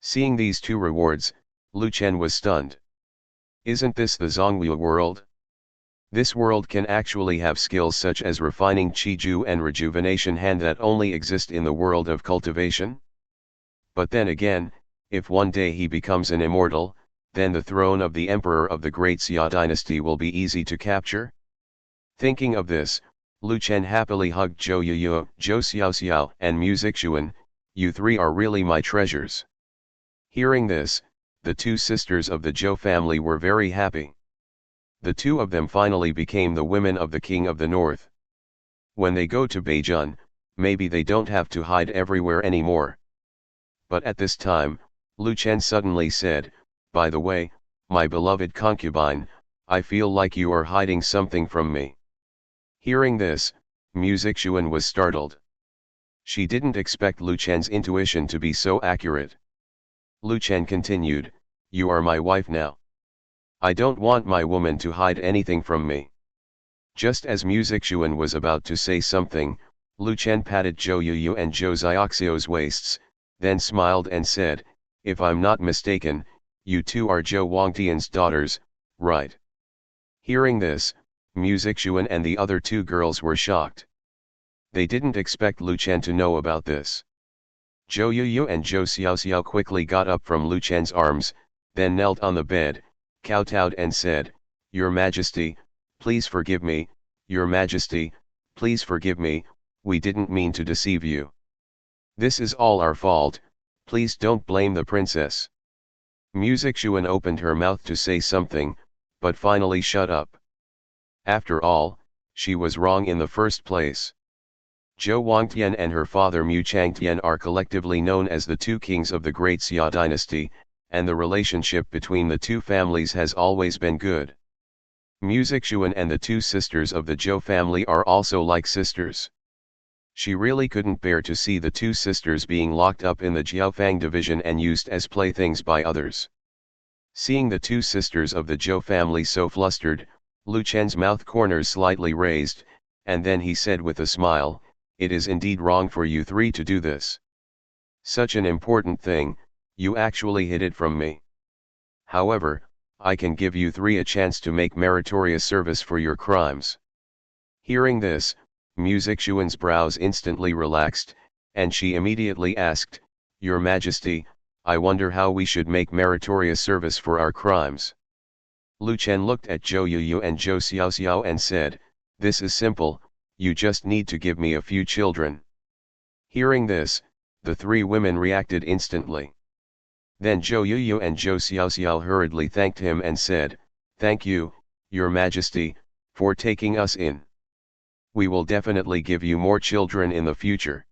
Seeing these two rewards, Lu Chen was stunned. Isn't this the Zhongwu world? This world can actually have skills such as refining Qiju and rejuvenation hand that only exist in the world of cultivation? But then again, if one day he becomes an immortal, then the throne of the emperor of the great Xia dynasty will be easy to capture? Thinking of this, Lu Chen happily hugged Zhou Yuyu, Zhou Xiao Xiao and Music Xuan, You three are really my treasures. Hearing this, the two sisters of the Zhou family were very happy. The two of them finally became the women of the King of the North. When they go to Beijing, maybe they don't have to hide everywhere anymore. But at this time, Lu Chen suddenly said, "By the way, my beloved concubine, I feel like you are hiding something from me." Hearing this, Mu Zixuan was startled. She didn't expect Lu Chen's intuition to be so accurate. Lu Chen continued, "You are my wife now. I don't want my woman to hide anything from me." Just as Mu Zixuan was about to say something, Lu Chen patted Zhou Yuyu and Zhou Xiaoxiu's waists, then smiled and said, "If I'm not mistaken, you two are Zhou Wangtian's daughters, right?" Hearing this, Mu Zixuan and the other two girls were shocked. They didn't expect Lu Chen to know about this. Zhou Yuyu and Zhou Xiaoxiao quickly got up from Lu Chen's arms, then knelt on the bed, kowtowed and said, "Your Majesty, please forgive me, Your Majesty, please forgive me, we didn't mean to deceive you. This is all our fault, please don't blame the princess." Mu Zixuan opened her mouth to say something, but finally shut up. After all, she was wrong in the first place. Zhou Wangtian and her father Mu Changtian are collectively known as the two kings of the Great Xia dynasty, and the relationship between the two families has always been good. Mu Zixuan and the two sisters of the Zhou family are also like sisters. She really couldn't bear to see the two sisters being locked up in the Jiaofang division and used as playthings by others. Seeing the two sisters of the Zhou family so flustered, Lu Chen's mouth corners slightly raised, and then he said with a smile, "It is indeed wrong for you three to do this. Such an important thing, you actually hid it from me. However, I can give you three a chance to make meritorious service for your crimes." Hearing this, Mu Zixuan's brows instantly relaxed, and she immediately asked, "Your Majesty, I wonder how we should make meritorious service for our crimes." Lu Chen looked at Zhou Yuyu and Zhou Xiaoxiao and said, "This is simple, you just need to give me a few children." Hearing this, the three women reacted instantly. Then Zhou Yuyu and Zhou Xiaoxiao hurriedly thanked him and said, "Thank you, Your Majesty, for taking us in. We will definitely give you more children in the future."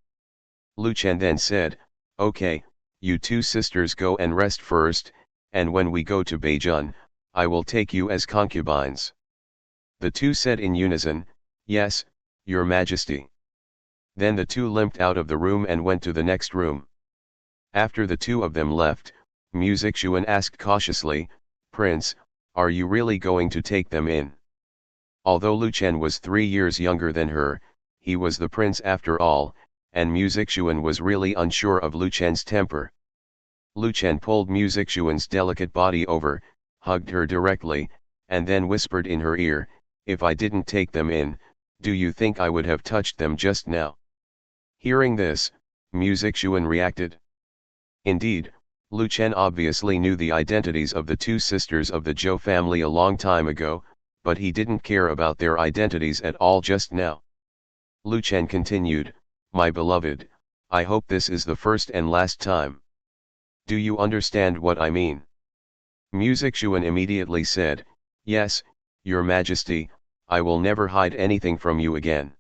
Lu Chen then said, "Okay, you two sisters go and rest first, and when we go to Beijing, I will take you as concubines." The two said in unison, "Yes, Your Majesty." Then the two limped out of the room and went to the next room. After the two of them left, Mu Zixuan asked cautiously, "Prince, are you really going to take them in?" Although Lu Chen was 3 years younger than her, he was the prince after all, and Mu Zixuan was really unsure of Lu Chen's temper. Lu Chen pulled Mu Zixuan's delicate body over, hugged her directly, and then whispered in her ear, "If I didn't take them in, do you think I would have touched them just now?" Hearing this, Mu Zixuan reacted. Indeed, Lu Chen obviously knew the identities of the two sisters of the Zhou family a long time ago, but he didn't care about their identities at all just now. Lu Chen continued, "My beloved, I hope this is the first and last time. Do you understand what I mean?" Mu Zixuan immediately said, "Yes, Your Majesty, I will never hide anything from you again."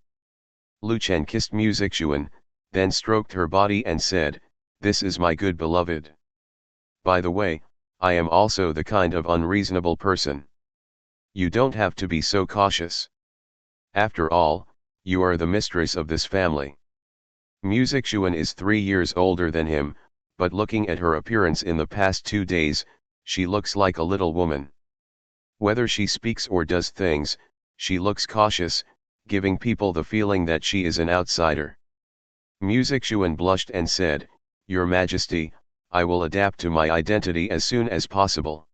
Lu Chen kissed Mu Zixuan, then stroked her body and said, "This is my good beloved. By the way, I am also the kind of unreasonable person. You don't have to be so cautious. After all, you are the mistress of this family." Mu Zixuan is 3 years older than him, but looking at her appearance in the past 2 days, she looks like a little woman. Whether she speaks or does things, she looks cautious, giving people the feeling that she is an outsider. Mu Zixuan blushed and said, "Your Majesty, I will adapt to my identity as soon as possible."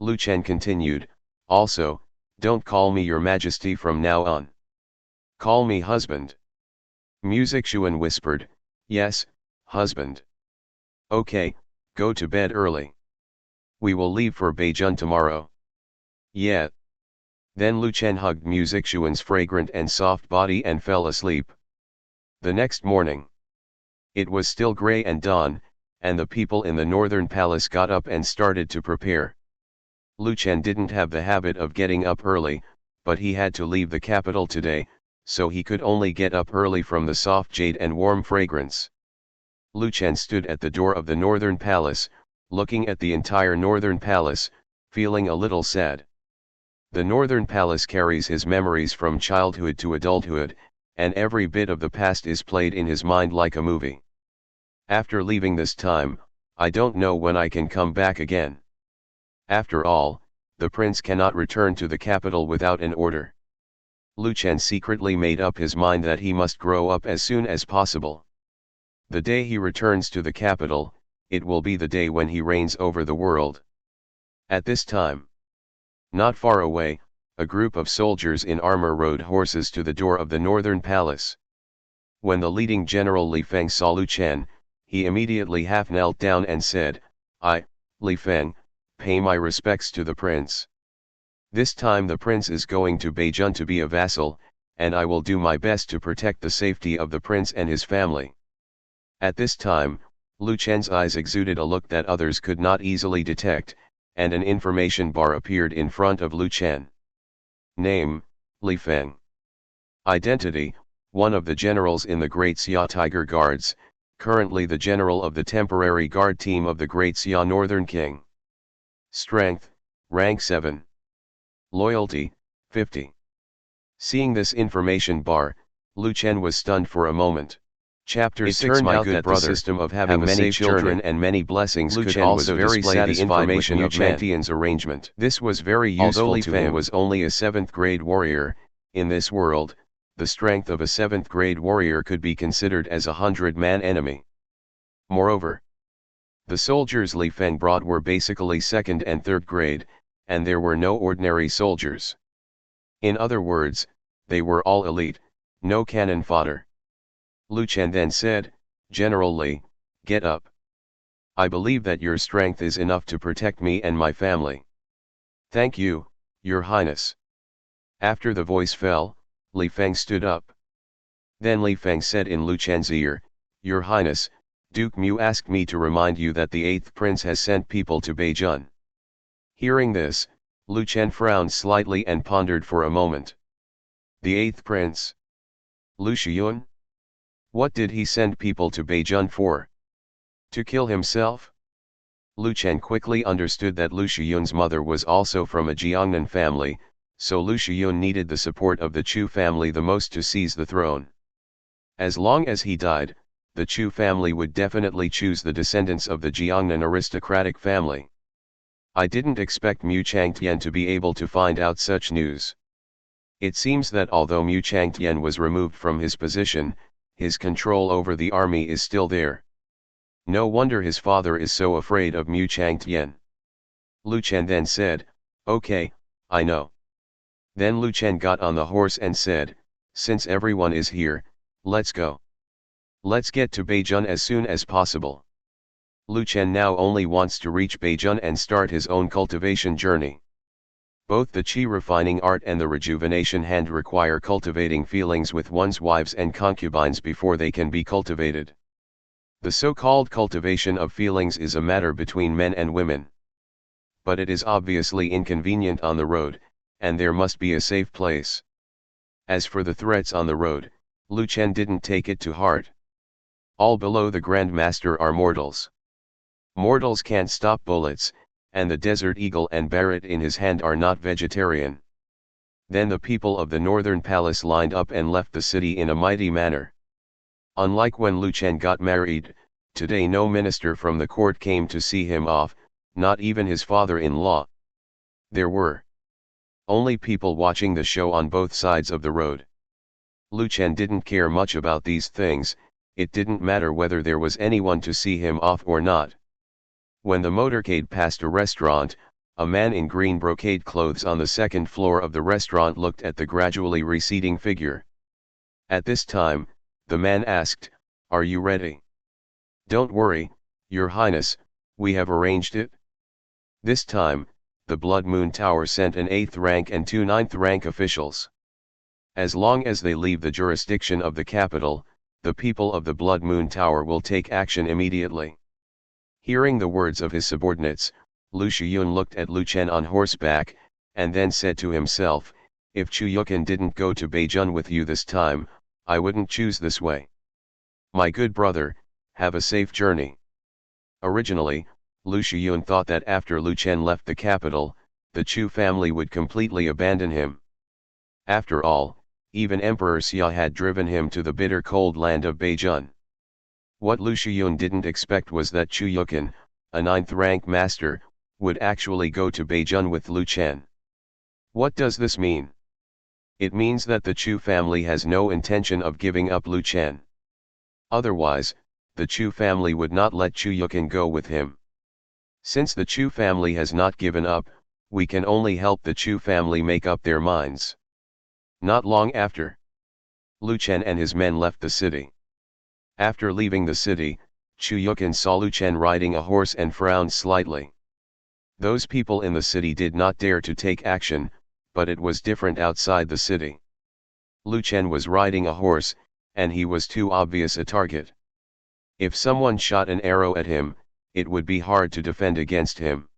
Lu Chen continued, "Also, don't call me Your Majesty from now on. Call me husband." Mu Zixuan whispered, "Yes, husband. Okay, go to bed early. We will leave for Beijing tomorrow." "Yeah." Then Lu Chen hugged Mu Zixuan's fragrant and soft body and fell asleep. The next morning, It was still gray and dawn, and the people in the northern palace got up and started to prepare. Lu Chen didn't have the habit of getting up early, but he had to leave the capital today, so he could only get up early from the soft jade and warm fragrance. Lu Chen stood at the door of the northern palace, looking at the entire northern palace, feeling a little sad. The northern palace carries his memories from childhood to adulthood, and every bit of the past is played in his mind like a movie. After leaving this time, I don't know when I can come back again. After all, the prince cannot return to the capital without an order. Lu Chen secretly made up his mind that he must grow up as soon as possible. The day he returns to the capital, it will be the day when he reigns over the world. At this time, not far away, a group of soldiers in armor rode horses to the door of the northern palace. When the leading general Li Feng saw Lu Chen, he immediately half knelt down and said, "I, Li Feng, pay my respects to the prince. This time the prince is going to Beijing to be a vassal, and I will do my best to protect the safety of the prince and his family." At this time, Lu Chen's eyes exuded a look that others could not easily detect, and an information bar appeared in front of Lu Chen. Name, Li Feng. Identity, one of the generals in the Great Xia Tiger Guards, currently the general of the temporary guard team of the Great Xia Northern King. Strength, rank 7. Loyalty, 50. Seeing this information bar, Lu Chen was stunned for a moment. Chapter 6. Turned my out good that brother, the system of having have many many children children and many blessings Lu could Chen also was very display the satisfied with information Liu of Chen. Mantian's arrangement. This was very useful Although Li to Feng him. Was only a 7th grade warrior. In this world, the strength of a 7th grade warrior could be considered as a 100-man enemy. Moreover, the soldiers Li Feng brought were basically 2nd and 3rd grade, and there were no ordinary soldiers. In other words, they were all elite, no cannon fodder. Lu Chen then said, "General Li, get up. I believe that your strength is enough to protect me and my family." "Thank you, Your Highness." After the voice fell, Li Feng stood up. Then Li Feng said in Lu Chen's ear, "Your Highness, Duke Mu asked me to remind you that the 8th prince has sent people to Beijing." Hearing this, Lu Chen frowned slightly and pondered for a moment. The 8th prince? Lu Shiyun? What did he send people to Beijing for? To kill himself? Lu Chen quickly understood that Lu Shiyun's mother was also from a Jiangnan family, so Lu Shiyun needed the support of the Chu family the most to seize the throne. As long as he died, the Chu family would definitely choose the descendants of the Jiangnan aristocratic family. I didn't expect Mu Changtian to be able to find out such news. It seems that although Mu Changtian was removed from his position, his control over the army is still there. No wonder his father is so afraid of Mu Changtian. Lu Chen then said, "Okay, I know." Then Lu Chen got on the horse and said, "Since everyone is here, let's go. Let's get to Beijing as soon as possible." Lu Chen now only wants to reach Beijing and start his own cultivation journey. Both the qi refining art and the rejuvenation hand require cultivating feelings with one's wives and concubines before they can be cultivated. The so-called cultivation of feelings is a matter between men and women. But it is obviously inconvenient on the road, and there must be a safe place. As for the threats on the road, Lu Chen didn't take it to heart. All below the Grand Master are mortals. Mortals can't stop bullets, and the desert eagle and barret in his hand are not vegetarian. Then the people of the northern palace lined up and left the city in a mighty manner. Unlike when Lu Chen got married, today no minister from the court came to see him off, not even his father-in-law. There were only people watching the show on both sides of the road. Lu Chen didn't care much about these things. It didn't matter whether there was anyone to see him off or not. When the motorcade passed a restaurant, a man in green brocade clothes on the 2nd floor of the restaurant looked at the gradually receding figure. At this time, the man asked, "Are you ready?" "Don't worry, Your Highness, we have arranged it." This time, the Blood Moon Tower sent an 8th rank and 2 9th rank officials. As long as they leave the jurisdiction of the capital, the people of the Blood Moon Tower will take action immediately. Hearing the words of his subordinates, Lu Shiyun looked at Lu Chen on horseback, and then said to himself, if Chu Yukin didn't go to Beijun with you this time, I wouldn't choose this way. My good brother, have a safe journey. Originally, Lu Shiyun thought that after Lu Chen left the capital, the Chu family would completely abandon him. After all, even Emperor Xia had driven him to the bitter cold land of Beijun. What Lu Shiyun didn't expect was that Chu Yukin, a 9th rank master, would actually go to Beijun with Lu Chen. What does this mean? It means that the Chu family has no intention of giving up Lu Chen. Otherwise, the Chu family would not let Chu Yukin go with him. Since the Chu family has not given up, we can only help the Chu family make up their minds. Not long after, Lu Chen and his men left the city. After leaving the city, Chu Yukin saw Lu Chen riding a horse and frowned slightly. Those people in the city did not dare to take action, but it was different outside the city. Lu Chen was riding a horse, and he was too obvious a target. If someone shot an arrow at him, it would be hard to defend against him.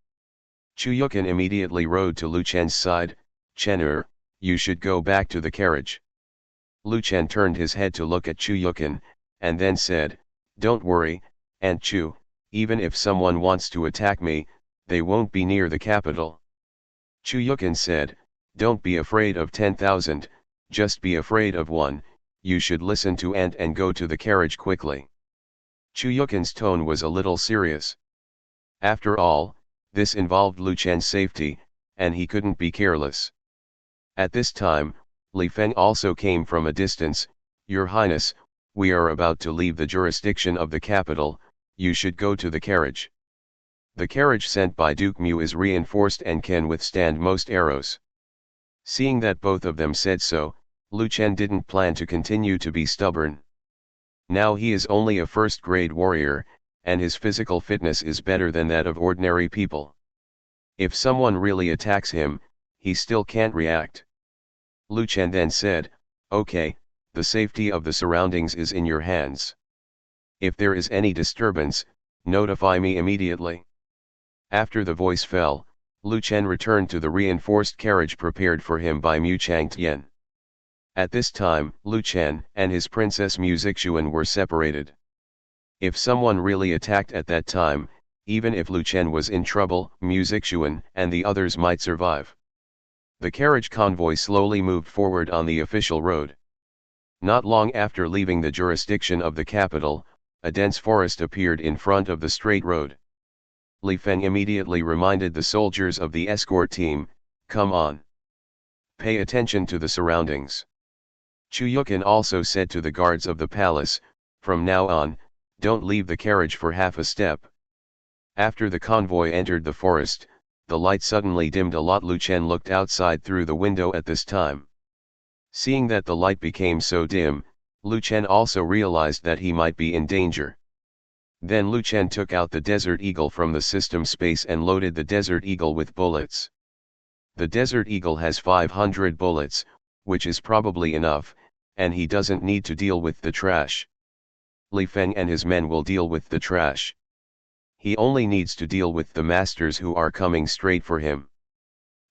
Chu Yukin immediately rode to Lu Chen's side. Chener, you should go back to the carriage. Lu Chen turned his head to look at Chu Yukin, and then said, don't worry, Aunt Chu, even if someone wants to attack me, they won't be near the capital. Chu Yukin said, don't be afraid of 10,000, just be afraid of one. You should listen to Aunt and go to the carriage quickly. Chu Yukin's tone was a little serious. After all, this involved Lu Chen's safety, and he couldn't be careless. At this time, Li Feng also came from a distance. Your Highness, we are about to leave the jurisdiction of the capital, you should go to the carriage. The carriage sent by Duke Mu is reinforced and can withstand most arrows. Seeing that both of them said so, Lu Chen didn't plan to continue to be stubborn. Now he is only a first-grade warrior, and his physical fitness is better than that of ordinary people. If someone really attacks him, he still can't react. Lu Chen then said, okay, the safety of the surroundings is in your hands. If there is any disturbance, notify me immediately. After the voice fell, Lu Chen returned to the reinforced carriage prepared for him by Mu Changtian. At this time, Lu Chen and his princess Mu Zixuan were separated. If someone really attacked at that time, even if Lu Chen was in trouble, Mu Zixuan and the others might survive. The carriage convoy slowly moved forward on the official road. Not long after leaving the jurisdiction of the capital, a dense forest appeared in front of the straight road. Li Feng immediately reminded the soldiers of the escort team, come on. Pay attention to the surroundings. Chu Yukin also said to the guards of the palace, from now on, don't leave the carriage for half a step. After the convoy entered the forest, the light suddenly dimmed a lot. Lu Chen looked outside through the window at this time. Seeing that the light became so dim, Lu Chen also realized that he might be in danger. Then Lu Chen took out the Desert Eagle from the system space and loaded the Desert Eagle with bullets. The Desert Eagle has 500 bullets, which is probably enough, and he doesn't need to deal with the trash. Li Feng and his men will deal with the trash. He only needs to deal with the masters who are coming straight for him.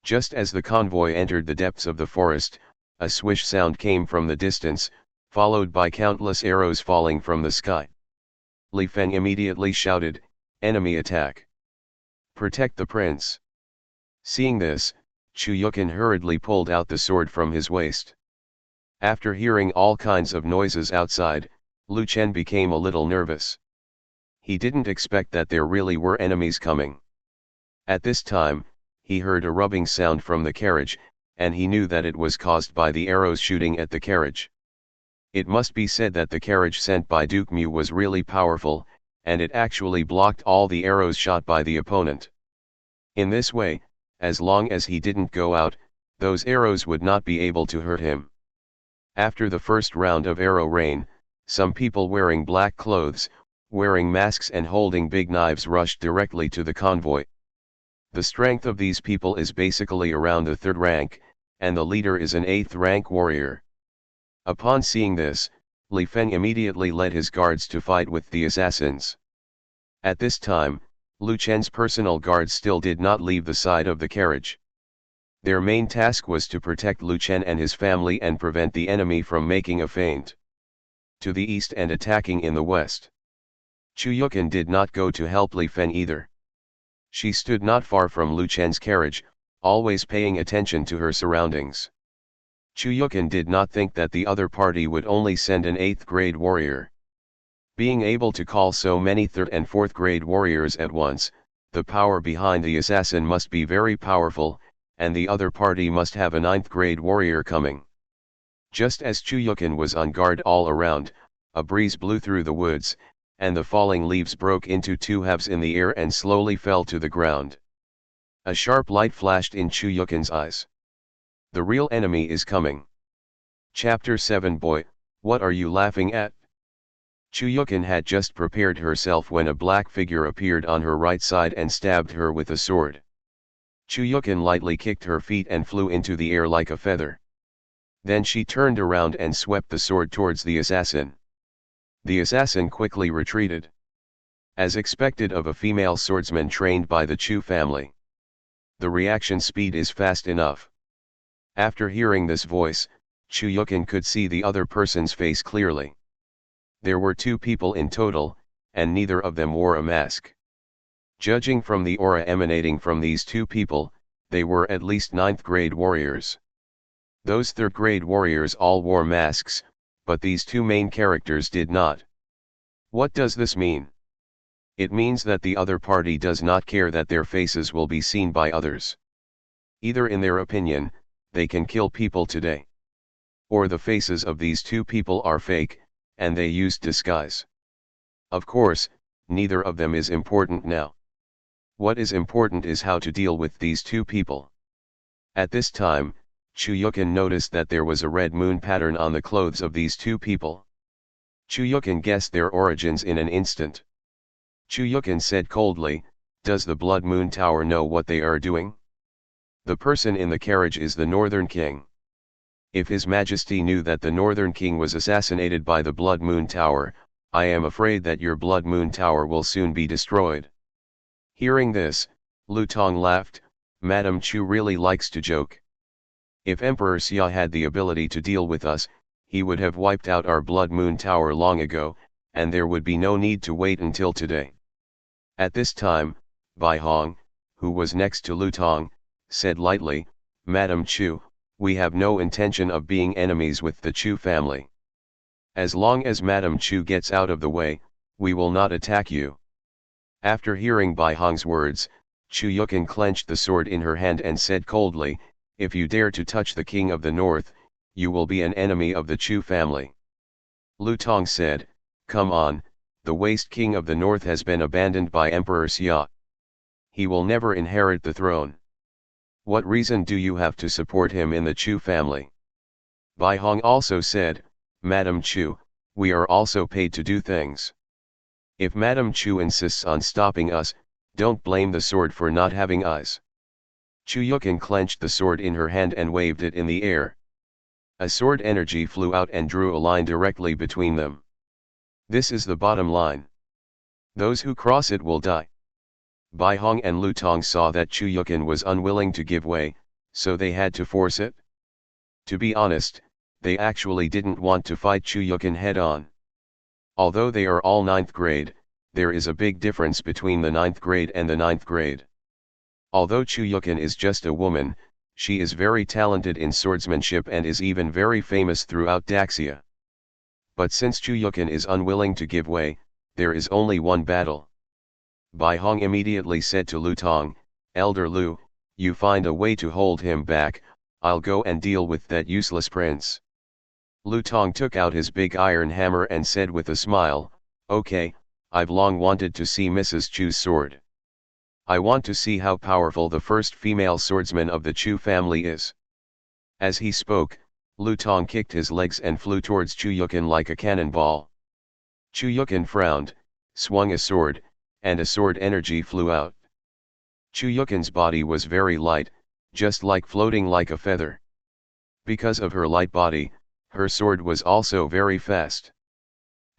Just as the convoy entered the depths of the forest, a swish sound came from the distance, followed by countless arrows falling from the sky. Li Feng immediately shouted, enemy attack. Protect the prince. Seeing this, Chu Yukin hurriedly pulled out the sword from his waist. After hearing all kinds of noises outside, Lu Chen became a little nervous. He didn't expect that there really were enemies coming. At this time, he heard a rubbing sound from the carriage, and he knew that it was caused by the arrows shooting at the carriage. It must be said that the carriage sent by Duke Mu was really powerful, and it actually blocked all the arrows shot by the opponent. In this way, as long as he didn't go out, those arrows would not be able to hurt him. After the first round of arrow rain, some people wearing black clothes, wearing masks and holding big knives rushed directly to the convoy. The strength of these people is basically around the 3rd rank, and the leader is an 8th rank warrior. Upon seeing this, Li Feng immediately led his guards to fight with the assassins. At this time, Lu Chen's personal guards still did not leave the side of the carriage. Their main task was to protect Lu Chen and his family and prevent the enemy from making a feint to the east and attacking in the west. Chu Yukin did not go to help Li Feng either. She stood not far from Lu Chen's carriage, always paying attention to her surroundings. Chu Yukin did not think that the other party would only send an 8th grade warrior. Being able to call so many 3rd and 4th grade warriors at once, the power behind the assassin must be very powerful, and the other party must have a 9th grade warrior coming. Just as Chu Yukin was on guard all around, a breeze blew through the woods, and the falling leaves broke into 2 halves in the air and slowly fell to the ground. A sharp light flashed in Chu Yukin's eyes. The real enemy is coming. Chapter 7. Boy, what are you laughing at? Chu Yukin had just prepared herself when a black figure appeared on her right side and stabbed her with a sword. Chu Yukin lightly kicked her feet and flew into the air like a feather. Then she turned around and swept the sword towards the assassin. The assassin quickly retreated. As expected of a female swordsman trained by the Chu family. The reaction speed is fast enough. After hearing this voice, Chu Yukin could see the other person's face clearly. There were 2 people in total, and neither of them wore a mask. Judging from the aura emanating from these 2 people, they were at least 9th grade warriors. Those 3rd grade warriors all wore masks, but these 2 main characters did not. What does this mean? It means that the other party does not care that their faces will be seen by others. Either in their opinion, they can kill people today. Or the faces of these 2 people are fake, and they used disguise. Of course, neither of them is important now. What is important is how to deal with these 2 people. At this time, Chu Yukin noticed that there was a red moon pattern on the clothes of these 2 people. Chu Yukin guessed their origins in an instant. Chu Yukin said coldly, "Does the Blood Moon Tower know what they are doing? The person in the carriage is the Northern King. If His Majesty knew that the Northern King was assassinated by the Blood Moon Tower, I am afraid that your Blood Moon Tower will soon be destroyed." Hearing this, Lu Tong laughed. Madame Chu really likes to joke. If Emperor Xia had the ability to deal with us, he would have wiped out our Blood Moon Tower long ago, and there would be no need to wait until today. At this time, Bai Hong, who was next to Lu Tong, said lightly, "Madame Chu, we have no intention of being enemies with the Chu family. As long as Madame Chu gets out of the way, we will not attack you." After hearing Bai Hong's words, Chu Yukin clenched the sword in her hand and said coldly, "If you dare to touch the King of the North, you will be an enemy of the Chu family." Lu Tong said, "Come on, the waste King of the North has been abandoned by Emperor Xia. He will never inherit the throne. What reason do you have to support him in the Chu family?" Bai Hong also said, "Madame Chu, we are also paid to do things. If Madame Chu insists on stopping us, don't blame the sword for not having eyes." Chu Yukin clenched the sword in her hand and waved it in the air. A sword energy flew out and drew a line directly between them. This is the bottom line. Those who cross it will die. Bai Hong and Lu Tong saw that Chu Yukin was unwilling to give way, so they had to force it. To be honest, they actually didn't want to fight Chu Yukin head-on. Although they are all 9th grade, there is a big difference between the 9th grade and the 9th grade. Although Chu Yukin is just a woman, she is very talented in swordsmanship and is even very famous throughout Daxia. But since Chu Yukin is unwilling to give way, there is only one battle. Bai Hong immediately said to Lu Tong, "Elder Lu, you find a way to hold him back, I'll go and deal with that useless prince." Lu Tong took out his big iron hammer and said with a smile, "Okay, I've long wanted to see Mrs. Chu's sword. I want to see how powerful the first female swordsman of the Chu family is." As he spoke, Lu Tong kicked his legs and flew towards Chu Yukin like a cannonball. Chu Yukin frowned, swung a sword, and a sword energy flew out. Chu Yukin's body was very light, just like floating like a feather. Because of her light body, her sword was also very fast.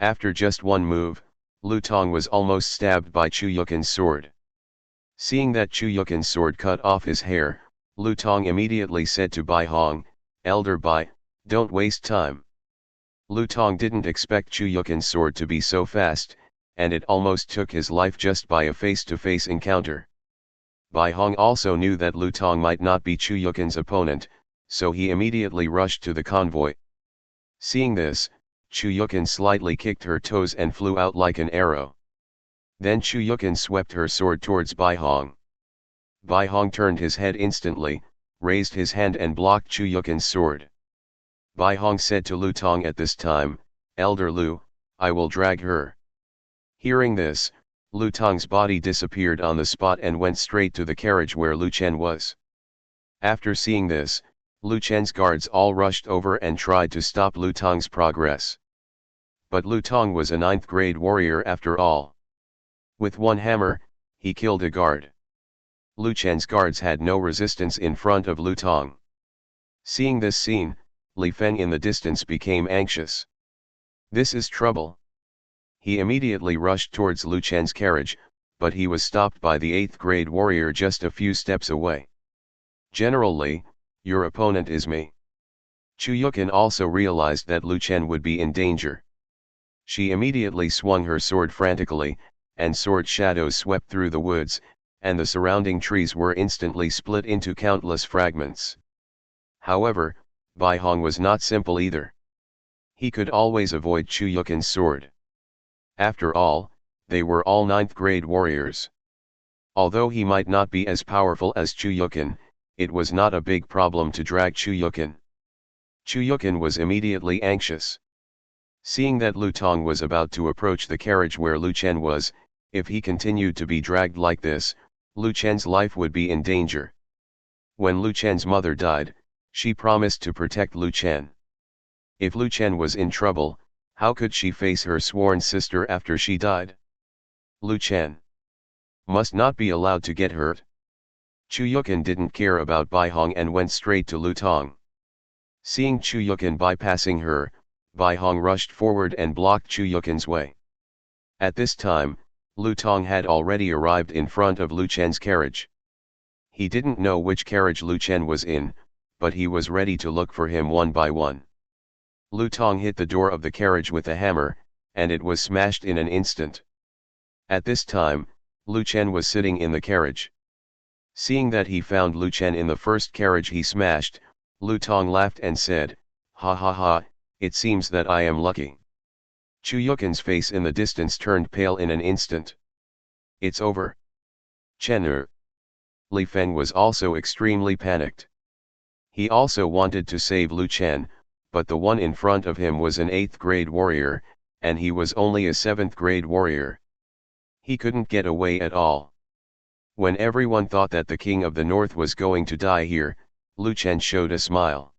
After just one move, Lu Tong was almost stabbed by Chu Yukin's sword. Seeing that Chu Yukin's sword cut off his hair, Lu Tong immediately said to Bai Hong, "Elder Bai, don't waste time." Lu Tong didn't expect Chu Yukin's sword to be so fast, and it almost took his life just by a face-to-face encounter. Bai Hong also knew that Lu Tong might not be Chu Yukin's opponent, so he immediately rushed to the convoy. Seeing this, Chu Yukin slightly kicked her toes and flew out like an arrow. Then Chu Yukin swept her sword towards Bai Hong. Bai Hong turned his head instantly, raised his hand and blocked Chu Yukin's sword. Bai Hong said to Lu Tong at this time, "Elder Lu, I will drag her." Hearing this, Lu Tong's body disappeared on the spot and went straight to the carriage where Lu Chen was. After seeing this, Lu Chen's guards all rushed over and tried to stop Lu Tong's progress. But Lu Tong was a 9th grade warrior after all. With one hammer, he killed a guard. Lu Chen's guards had no resistance in front of Lu Tong. Seeing this scene, Li Feng in the distance became anxious. This is trouble. He immediately rushed towards Lu Chen's carriage, but he was stopped by the 8th grade warrior just a few steps away. "General Li, your opponent is me." Chu Yukin also realized that Lu Chen would be in danger. She immediately swung her sword frantically, and sword shadows swept through the woods, and the surrounding trees were instantly split into countless fragments. However, Bai Hong was not simple either. He could always avoid Chu Yukin's sword. After all, they were all 9th grade warriors. Although he might not be as powerful as Chu Yukin, it was not a big problem to drag Chu Yukin. Chu Yukin was immediately anxious. Seeing that Lu Tong was about to approach the carriage where Lu Chen was, if he continued to be dragged like this, Lu Chen's life would be in danger. When Lu Chen's mother died, she promised to protect Lu Chen. If Lu Chen was in trouble, how could she face her sworn sister after she died? Lu Chen must not be allowed to get hurt. Chu Yukin didn't care about Bai Hong and went straight to Lu Tong. Seeing Chu Yukin bypassing her, Bai Hong rushed forward and blocked Chu Yukin's way. At this time, Lu Tong had already arrived in front of Lu Chen's carriage. He didn't know which carriage Lu Chen was in, but he was ready to look for him one by one. Lu Tong hit the door of the carriage with a hammer, and it was smashed in an instant. At this time, Lu Chen was sitting in the carriage. Seeing that he found Lu Chen in the first carriage he smashed, Lu Tong laughed and said, "Ha ha ha, it seems that I am lucky." Chu Yukin's face in the distance turned pale in an instant. "It's over." Chen Li Feng was also extremely panicked. He also wanted to save Lu Chen, but the one in front of him was an 8th grade warrior, and he was only a 7th grade warrior. He couldn't get away at all. When everyone thought that the king of the north was going to die here, Lu Chen showed a smile.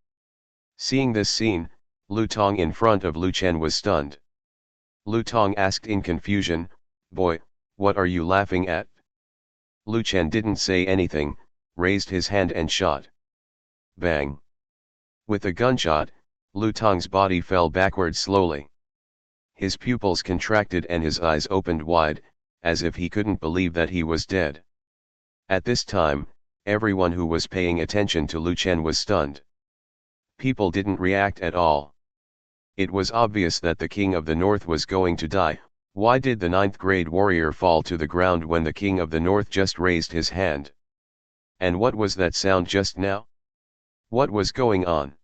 Seeing this scene, Lu Tong in front of Lu Chen was stunned. Lu Tong asked in confusion, "Boy, what are you laughing at?" Lu Chen didn't say anything, raised his hand and shot. Bang! With a gunshot, Lu Tong's body fell backward slowly. His pupils contracted and his eyes opened wide, as if he couldn't believe that he was dead. At this time, everyone who was paying attention to Lu Chen was stunned. People didn't react at all. It was obvious that the king of the north was going to die. Why did the 9th grade warrior fall to the ground when the king of the north just raised his hand? And what was that sound just now? What was going on?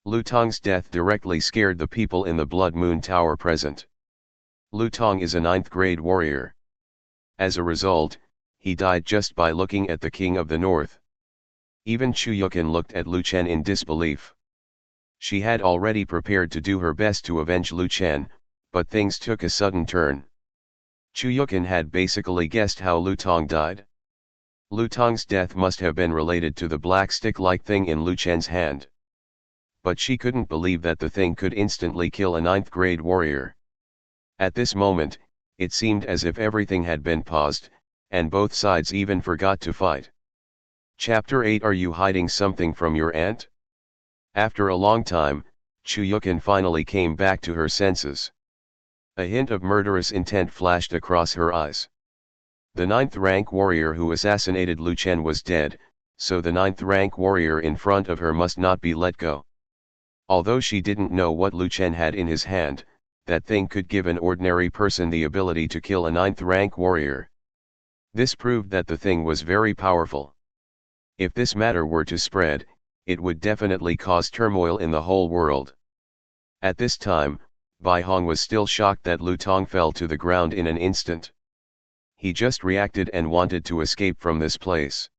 Lu Tong's death directly scared the people in the Blood Moon Tower present. Lu Tong is a 9th grade warrior. As a result, he died just by looking at the king of the north. Even Chu Yukin looked at Lu Chen in disbelief. She had already prepared to do her best to avenge Lu Chen, but things took a sudden turn. Chu Yukin had basically guessed how Lu Tong died. Lu Tong's death must have been related to the black stick-like thing in Lu Chen's hand. But she couldn't believe that the thing could instantly kill a 9th grade warrior. At this moment, it seemed as if everything had been paused, and both sides even forgot to fight. Chapter 8. Are you hiding something from your aunt? After a long time, Chu Yukin finally came back to her senses. A hint of murderous intent flashed across her eyes. The 9th rank warrior who assassinated Lu Chen was dead, so the 9th rank warrior in front of her must not be let go. Although she didn't know what Lu Chen had in his hand, that thing could give an ordinary person the ability to kill a 9th rank warrior. This proved that the thing was very powerful. If this matter were to spread, it would definitely cause turmoil in the whole world. At this time, Bai Hong was still shocked that Lu Tong fell to the ground in an instant. He just reacted and wanted to escape from this place.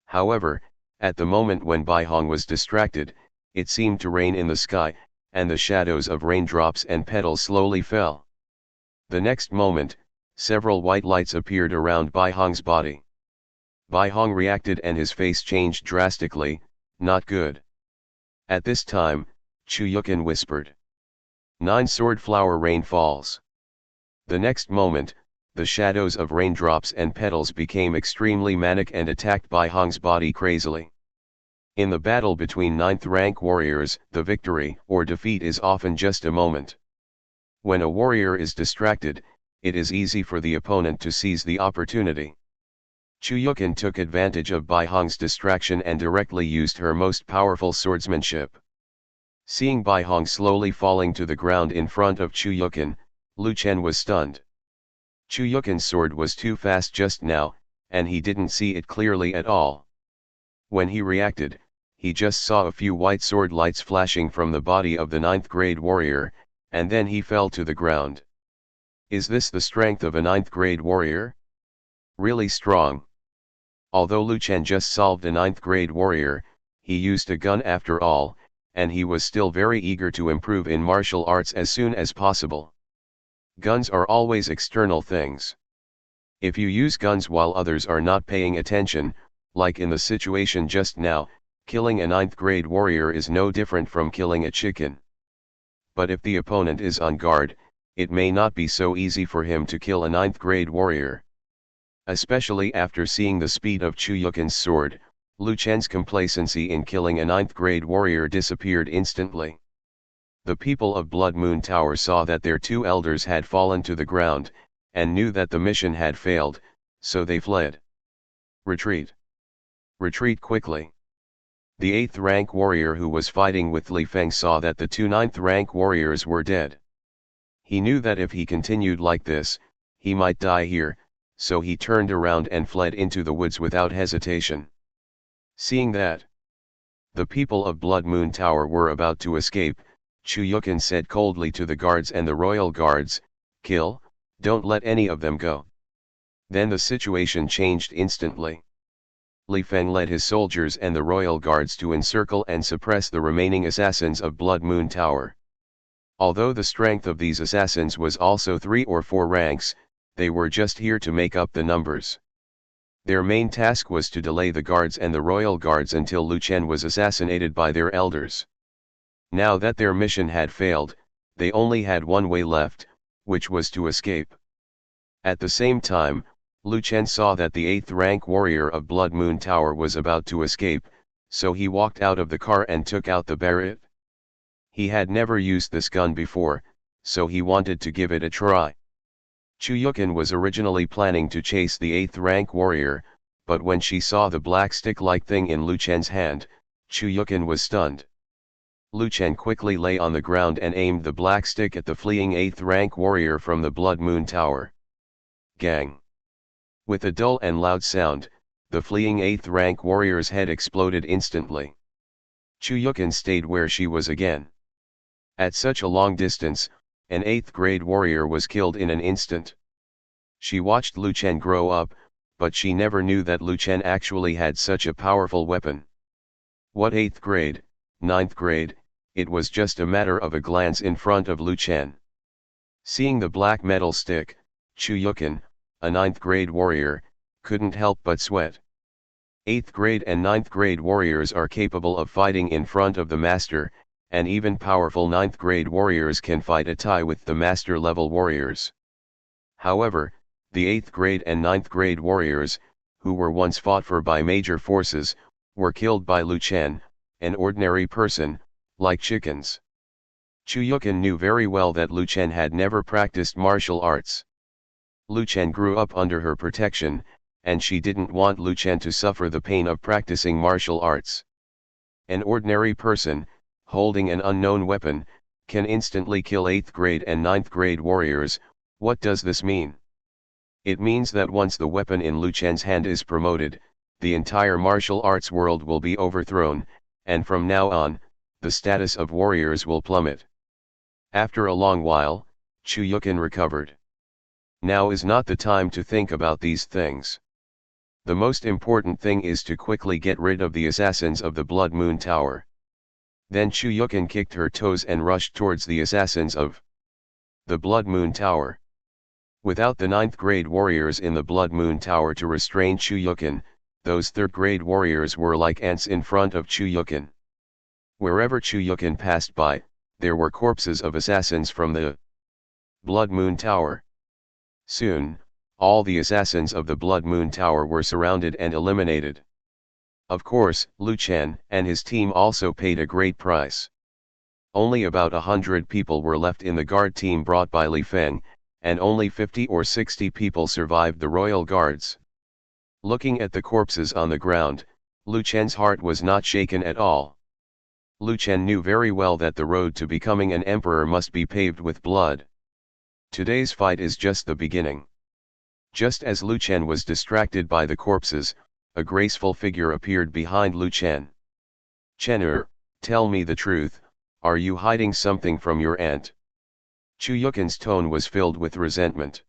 However, at the moment when Bai Hong was distracted, it seemed to rain in the sky, and the shadows of raindrops and petals slowly fell. The next moment, several white lights appeared around Bai Hong's body. Bai Hong reacted and his face changed drastically. Not good. At this time, Chu Yukin whispered. 9 sword flower rain falls. The next moment, the shadows of raindrops and petals became extremely manic and attacked Bai Hong's body crazily. In the battle between 9th rank warriors, the victory or defeat is often just a moment. When a warrior is distracted, it is easy for the opponent to seize the opportunity. Chu Yukin took advantage of Bai Hong's distraction and directly used her most powerful swordsmanship. Seeing Bai Hong slowly falling to the ground in front of Chu Yukin, Lu Chen was stunned. Chu Yukin's sword was too fast just now, and he didn't see it clearly at all. When he reacted, he just saw a few white sword lights flashing from the body of the 9th grade warrior, and then he fell to the ground. Is this the strength of a 9th grade warrior? Really strong. Although Lu Chen just solved a 9th grade warrior, he used a gun after all, and he was still very eager to improve in martial arts as soon as possible. Guns are always external things. If you use guns while others are not paying attention, like in the situation just now, killing a 9th grade warrior is no different from killing a chicken. But if the opponent is on guard, it may not be so easy for him to kill a 9th grade warrior. Especially after seeing the speed of Chu Yukin's sword, Lu Chen's complacency in killing a 9th grade warrior disappeared instantly. The people of Blood Moon Tower saw that their 2 elders had fallen to the ground, and knew that the mission had failed, so they fled. Retreat. Retreat quickly. The 8th rank warrior who was fighting with Li Feng saw that the 2 9th rank warriors were dead. He knew that if he continued like this, he might die here, so he turned around and fled into the woods without hesitation. Seeing that the people of Blood Moon Tower were about to escape, Chu Yukin said coldly to the guards and the royal guards, "Kill, don't let any of them go." Then the situation changed instantly. Li Feng led his soldiers and the royal guards to encircle and suppress the remaining assassins of Blood Moon Tower. Although the strength of these assassins was also 3 or 4 ranks, they were just here to make up the numbers. Their main task was to delay the guards and the royal guards until Lu Chen was assassinated by their elders. Now that their mission had failed, they only had one way left, which was to escape. At the same time, Lu Chen saw that the 8th rank warrior of Blood Moon Tower was about to escape, so he walked out of the car and took out the Barrett. He had never used this gun before, so he wanted to give it a try. Chu Yukin was originally planning to chase the 8th rank warrior, but when she saw the black stick-like thing in Lu Chen's hand, Chu Yukin was stunned. Lu Chen quickly lay on the ground and aimed the black stick at the fleeing 8th rank warrior from the Blood Moon Tower. Gang! With a dull and loud sound, the fleeing 8th rank warrior's head exploded instantly. Chu Yukin stayed where she was again. At such a long distance, an 8th grade warrior was killed in an instant. She watched Lu Chen grow up, but she never knew that Lu Chen actually had such a powerful weapon. What 8th grade, 9th grade, it was just a matter of a glance in front of Lu Chen. Seeing the black metal stick, Chu Yukin, a 9th grade warrior, couldn't help but sweat. 8th grade and 9th grade warriors are capable of fighting in front of the master, and even powerful 9th grade warriors can fight a tie with the master level warriors. However, the 8th grade and 9th grade warriors, who were once fought for by major forces, were killed by Lu Chen, an ordinary person, like chickens. Chu Yukin knew very well that Lu Chen had never practiced martial arts. Lu Chen grew up under her protection, and she didn't want Lu Chen to suffer the pain of practicing martial arts. An ordinary person, holding an unknown weapon, can instantly kill 8th grade and 9th grade warriors. What does this mean? It means that once the weapon in Lu Chen's hand is promoted, the entire martial arts world will be overthrown, and from now on, the status of warriors will plummet. After a long while, Chu Yukin recovered. Now is not the time to think about these things. The most important thing is to quickly get rid of the assassins of the Blood Moon Tower. Then Chu Yukin kicked her toes and rushed towards the assassins of the Blood Moon Tower. Without the 9th grade warriors in the Blood Moon Tower to restrain Chu Yukin, those 3rd grade warriors were like ants in front of Chu Yukin. Wherever Chu Yukin passed by, there were corpses of assassins from the Blood Moon Tower. Soon, all the assassins of the Blood Moon Tower were surrounded and eliminated. Of course, Lu Chen and his team also paid a great price. Only about 100 people were left in the guard team brought by Li Feng, and only 50 or 60 people survived the royal guards. Looking at the corpses on the ground, Lu Chen's heart was not shaken at all. Lu Chen knew very well that the road to becoming an emperor must be paved with blood. Today's fight is just the beginning. Just as Lu Chen was distracted by the corpses, a graceful figure appeared behind Lu Chen. "Chener, tell me the truth, are you hiding something from your aunt?" Chu Yukin's tone was filled with resentment.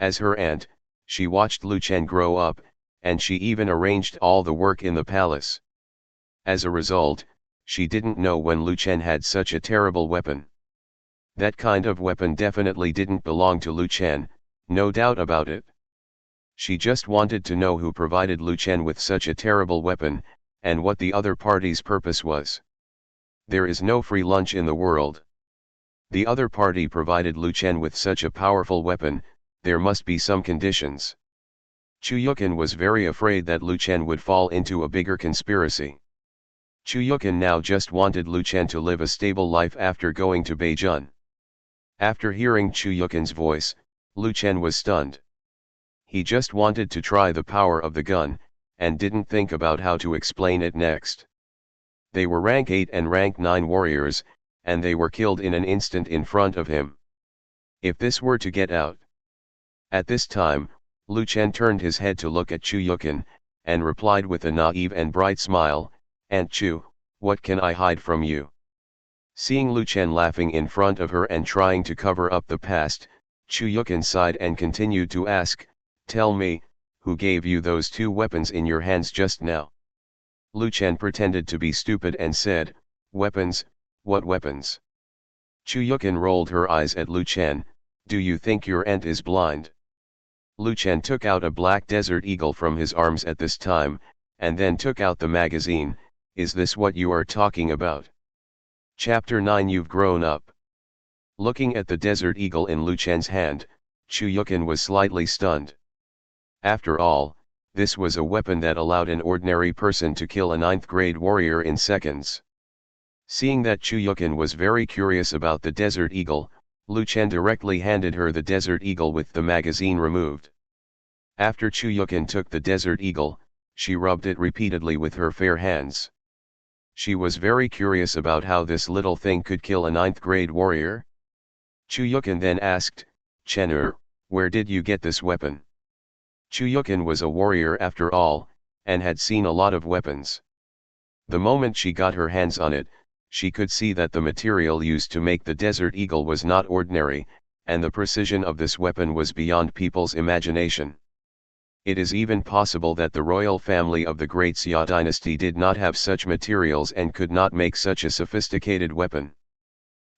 As her aunt, she watched Lu Chen grow up, and she even arranged all the work in the palace. As a result, she didn't know when Lu Chen had such a terrible weapon. That kind of weapon definitely didn't belong to Lu Chen, no doubt about it. She just wanted to know who provided Lu Chen with such a terrible weapon, and what the other party's purpose was. There is no free lunch in the world. The other party provided Lu Chen with such a powerful weapon, there must be some conditions. Chu Yukin was very afraid that Lu Chen would fall into a bigger conspiracy. Chu Yukin now just wanted Lu Chen to live a stable life after going to Beijing. After hearing Chu Yukin's voice, Lu Chen was stunned. He just wanted to try the power of the gun, and didn't think about how to explain it next. They were rank 8 and rank 9 warriors, and they were killed in an instant in front of him. If this were to get out. At this time, Lu Chen turned his head to look at Chu Yukin, and replied with a naive and bright smile, "Aunt Chu, what can I hide from you?" Seeing Lu Chen laughing in front of her and trying to cover up the past, Chu Yukin sighed and continued to ask, "Tell me, who gave you those 2 weapons in your hands just now?" Lu Chen pretended to be stupid and said, "Weapons, what weapons?" Chu Yukin rolled her eyes at Lu Chen, "Do you think your aunt is blind?" Lu Chen took out a black desert eagle from his arms at this time, and then took out the magazine. "Is this what you are talking about?" Chapter 9 You've grown up. Looking at the desert eagle in Lu Chen's hand, Chu Yukin was slightly stunned. After all, this was a weapon that allowed an ordinary person to kill a 9th grade warrior in seconds. Seeing that Chu Yukin was very curious about the desert eagle, Lu Chen directly handed her the desert eagle with the magazine removed. After Chu Yukin took the desert eagle, she rubbed it repeatedly with her fair hands. She was very curious about how this little thing could kill a 9th grade warrior. Chu Yukin then asked, "Chener, where did you get this weapon?" Chu Yukin was a warrior after all, and had seen a lot of weapons. The moment she got her hands on it, she could see that the material used to make the desert eagle was not ordinary, and the precision of this weapon was beyond people's imagination. It is even possible that the royal family of the Great Xia dynasty did not have such materials and could not make such a sophisticated weapon.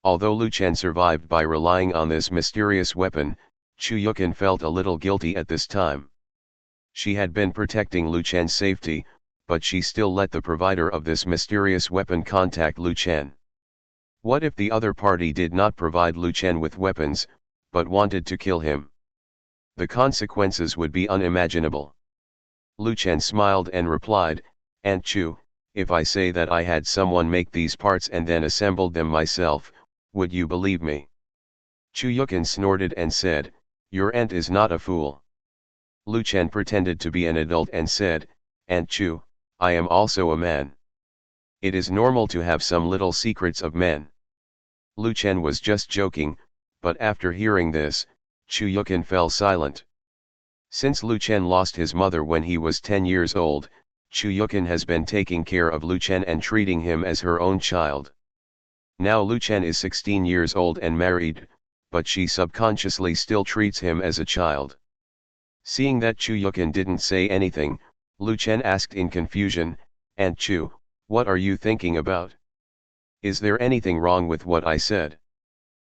Although Lu Chen survived by relying on this mysterious weapon, Chu Yukin felt a little guilty at this time. She had been protecting Lu Chen's safety, but she still let the provider of this mysterious weapon contact Lu Chen. What if the other party did not provide Lu Chen with weapons, but wanted to kill him? The consequences would be unimaginable. Lu Chen smiled and replied, "Aunt Chu, if I say that I had someone make these parts and then assembled them myself, would you believe me? Chu Yukin snorted and said, your aunt is not a fool. Lu Chen pretended to be an adult and said, Aunt Chu, I am also a man. It is normal to have some little secrets of men. Lu Chen was just joking, but after hearing this, Chu Yukin fell silent. Since Lu Chen lost his mother when he was 10 years old, Chu Yukin has been taking care of Lu Chen and treating him as her own child. Now Lu Chen is 16 years old and married, but she subconsciously still treats him as a child. Seeing that Chu Yukin didn't say anything, Lu Chen asked in confusion, Aunt Chu, what are you thinking about? Is there anything wrong with what I said?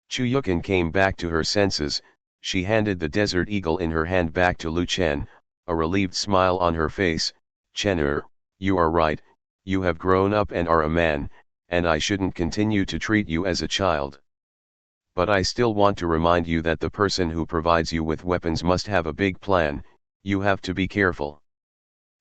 Chu Yukin came back to her senses. She handed the desert eagle in her hand back to Lu Chen, a relieved smile on her face. Chen, you are right, you have grown up and are a man, and I shouldn't continue to treat you as a child. But I still want to remind you that the person who provides you with weapons must have a big plan, you have to be careful.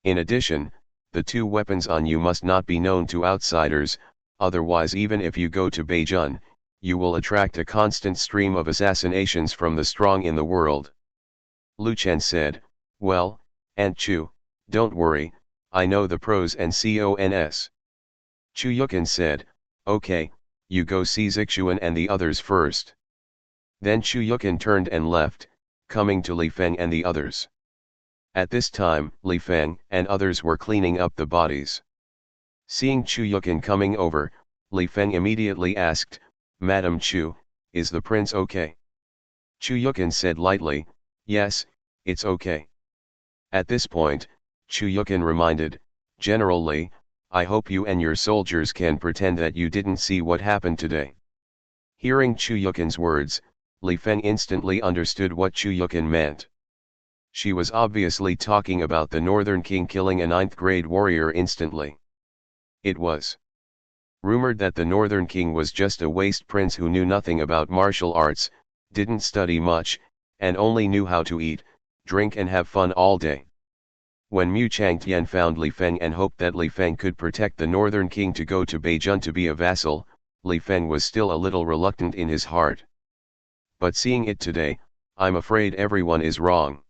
In addition, the 2 weapons on you must not be known to outsiders, otherwise even if you go to Beijing, you will attract a constant stream of assassinations from the strong in the world. Lu Chen said, well, Aunt Chu, don't worry, I know the pros and cons. Chu Yukin said, okay, you go see Zixuan and the others first. Then Chu Yukin turned and left, coming to Li Feng and the others. At this time, Li Feng and others were cleaning up the bodies. Seeing Chu Yukin coming over, Li Feng immediately asked, Madam Chu, is the prince okay? Chu Yukin said lightly, yes, it's okay. At this point, Chu Yukin reminded, General Li, I hope you and your soldiers can pretend that you didn't see what happened today. Hearing Chu Yukin's words, Li Feng instantly understood what Chu Yukin meant. She was obviously talking about the Northern King killing a 9th grade warrior instantly. It was rumored that the Northern King was just a waste prince who knew nothing about martial arts, didn't study much, and only knew how to eat, drink and have fun all day. When Mu Changtian found Li Feng and hoped that Li Feng could protect the Northern King to go to Beijing to be a vassal, Li Feng was still a little reluctant in his heart. But seeing it today, I'm afraid everyone is wrong.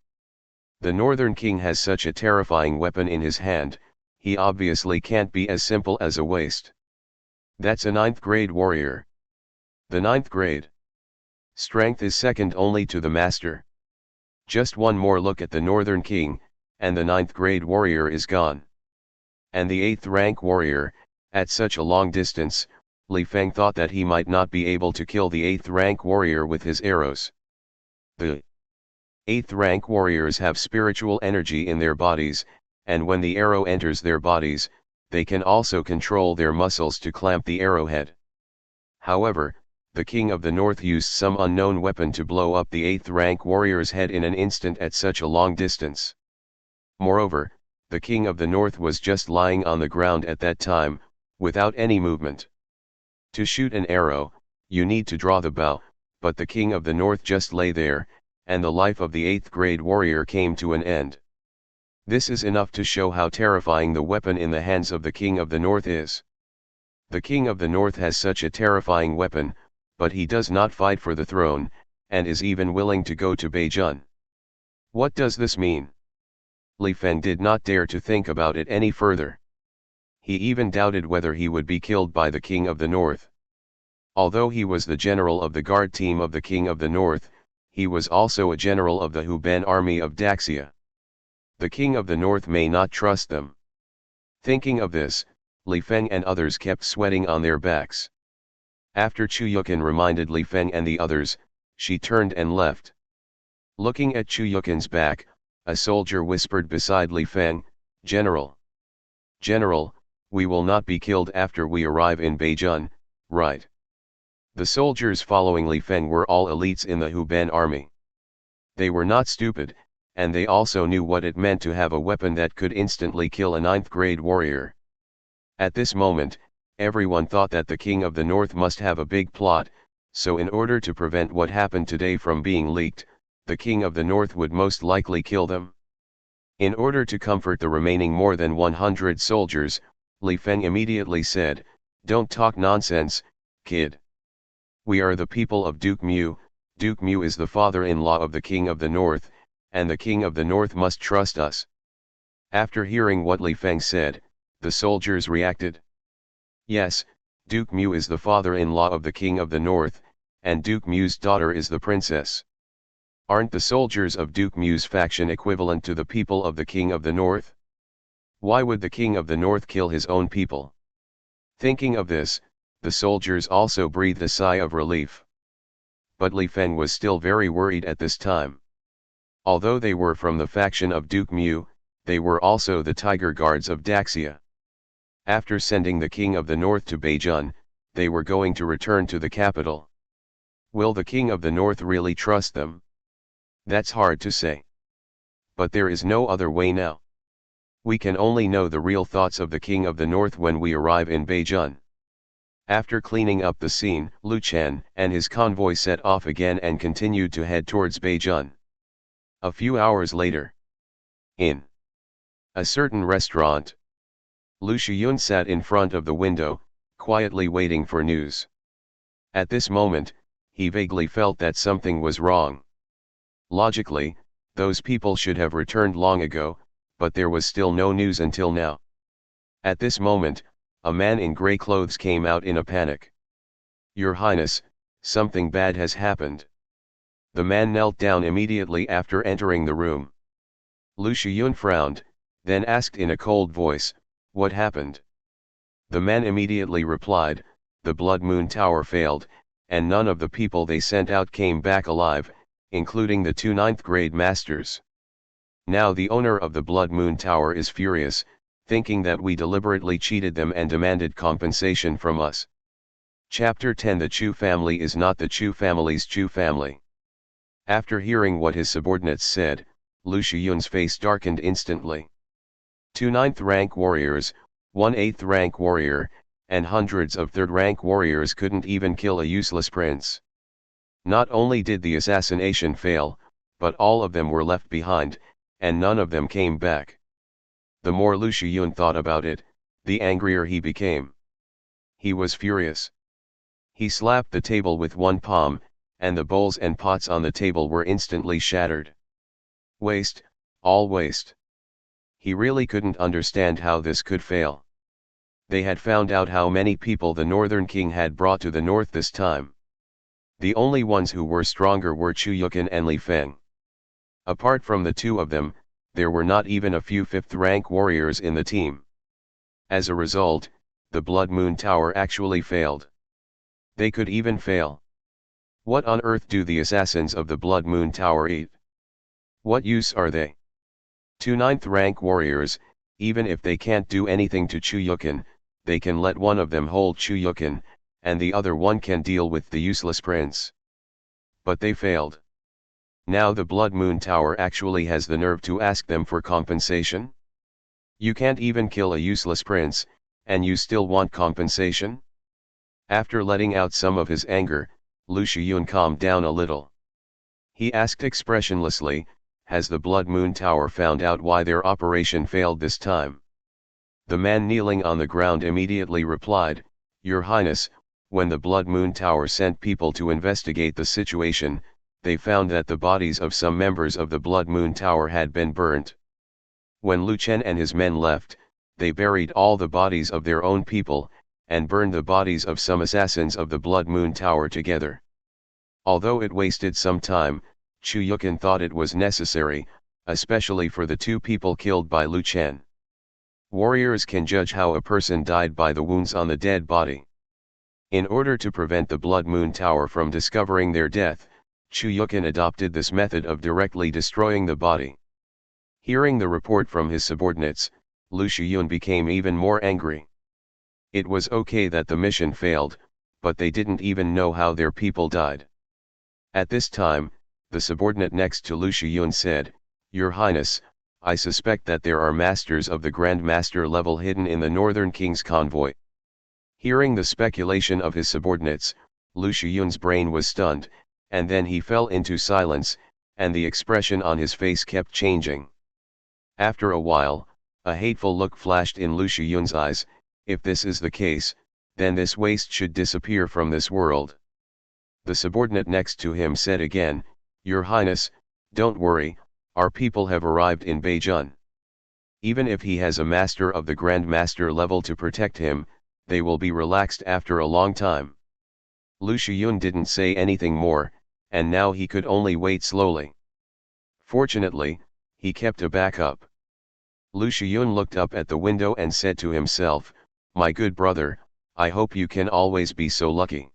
The Northern King has such a terrifying weapon in his hand, he obviously can't be as simple as a waste. That's a 9th grade warrior. The 9th grade. Strength is second only to the master. Just one more look at the Northern King, and the 9th grade warrior is gone. And the 8th rank warrior, at such a long distance, Li Feng thought that he might not be able to kill the 8th rank warrior with his arrows. The 8th rank warriors have spiritual energy in their bodies, and when the arrow enters their bodies, they can also control their muscles to clamp the arrowhead. However, the King of the North used some unknown weapon to blow up the 8th rank warrior's head in an instant at such a long distance. Moreover, the King of the North was just lying on the ground at that time, without any movement. To shoot an arrow, you need to draw the bow, but the King of the North just lay there, and the life of the 8th grade warrior came to an end. This is enough to show how terrifying the weapon in the hands of the King of the North is. The King of the North has such a terrifying weapon, but he does not fight for the throne, and is even willing to go to Beijing. What does this mean? Li Feng did not dare to think about it any further. He even doubted whether he would be killed by the King of the North. Although he was the general of the guard team of the King of the North, he was also a general of the Huban army of Daxia. The King of the North may not trust them. Thinking of this, Li Feng and others kept sweating on their backs. After Chu Yukin reminded Li Feng and the others, she turned and left. Looking at Chu Yukin's back, a soldier whispered beside Li Feng, General. General, we will not be killed after we arrive in Beijing, right? The soldiers following Li Feng were all elites in the Huban army. They were not stupid, and they also knew what it meant to have a weapon that could instantly kill a 9th grade warrior. At this moment, everyone thought that the King of the North must have a big plot, so in order to prevent what happened today from being leaked, the King of the North would most likely kill them. In order to comfort the remaining more than 100 soldiers, Li Feng immediately said, "Don't talk nonsense, kid. We are the people of Duke Mu. Duke Mu is the father-in-law of the King of the North, and the King of the North must trust us. After hearing what Li Feng said, the soldiers reacted. Yes, Duke Mu is the father-in-law of the King of the North, and Duke Mu's daughter is the princess. Aren't the soldiers of Duke Mu's faction equivalent to the people of the King of the North? Why would the King of the North kill his own people? Thinking of this, the soldiers also breathed a sigh of relief. But Li Feng was still very worried at this time. Although they were from the faction of Duke Mu, they were also the Tiger Guards of Daxia. After sending the King of the North to Beijing, they were going to return to the capital. Will the King of the North really trust them? That's hard to say. But there is no other way now. We can only know the real thoughts of the King of the North when we arrive in Beijing. After cleaning up the scene, Lu Chen and his convoy set off again and continued to head towards Beijing. A few hours later, in a certain restaurant, Lu Shiyun sat in front of the window, quietly waiting for news. At this moment, he vaguely felt that something was wrong. Logically, those people should have returned long ago, but there was still no news until now. At this moment, a man in grey clothes came out in a panic. "Your Highness, something bad has happened." The man knelt down immediately after entering the room. Lu Shiyun frowned, then asked in a cold voice, "What happened?" The man immediately replied, "The Blood Moon Tower failed, and none of the people they sent out came back alive, including the 2 ninth grade masters. Now the owner of the Blood Moon Tower is furious, thinking that we deliberately cheated them and demanded compensation from us." Chapter 10. The Chu family is not the Chu family's Chu family. After hearing what his subordinates said, Lu Shiyun's face darkened instantly. 2 ninth rank warriors, 1 8th rank warrior, and hundreds of 3rd rank warriors couldn't even kill a useless prince. Not only did the assassination fail, but all of them were left behind, and none of them came back. The more Lu Shiyun thought about it, the angrier he became. He was furious. He slapped the table with one palm, and the bowls and pots on the table were instantly shattered. Waste, all waste. He really couldn't understand how this could fail. They had found out how many people the Northern King had brought to the north this time. The only ones who were stronger were Chu Yukin and Li Feng. Apart from the two of them, there were not even a few 5th rank warriors in the team. As a result, the Blood Moon Tower actually failed. They could even fail. What on earth do the assassins of the Blood Moon Tower eat? What use are they? 2 ninth rank warriors, even if they can't do anything to Chu Yukin, they can let one of them hold Chu Yukin, and the other one can deal with the useless prince. But they failed. Now the Blood Moon Tower actually has the nerve to ask them for compensation? You can't even kill a useless prince, and you still want compensation? After letting out some of his anger, Lu Shiyun calmed down a little. He asked expressionlessly, "Has the Blood Moon Tower found out why their operation failed this time?" The man kneeling on the ground immediately replied, "Your Highness, when the Blood Moon Tower sent people to investigate the situation, they found that the bodies of some members of the Blood Moon Tower had been burnt. When Lu Chen and his men left, they buried all the bodies of their own people, and burned the bodies of some assassins of the Blood Moon Tower together. Although it wasted some time, Chu Yukin thought it was necessary, especially for the 2 people killed by Lu Chen. Warriors can judge how a person died by the wounds on the dead body. In order to prevent the Blood Moon Tower from discovering their death, Chu Yukin adopted this method of directly destroying the body." Hearing the report from his subordinates, Lu Shiyun became even more angry. It was okay that the mission failed, but they didn't even know how their people died. At this time, the subordinate next to Lu Shiyun said, "Your Highness, I suspect that there are masters of the Grand Master level hidden in the Northern King's convoy." Hearing the speculation of his subordinates, Lu Shiyun's brain was stunned, and then he fell into silence, and the expression on his face kept changing. After a while, a hateful look flashed in Lu Shiyun's eyes. "If this is the case, then this waste should disappear from this world." The subordinate next to him said again, "Your Highness, don't worry, our people have arrived in Beijun. Even if he has a master of the Grand Master level to protect him, they will be relaxed after a long time." Lu Shiyun didn't say anything more, and now he could only wait slowly. Fortunately, he kept a backup. Lu Shiyun looked up at the window and said to himself, "My good brother, I hope you can always be so lucky."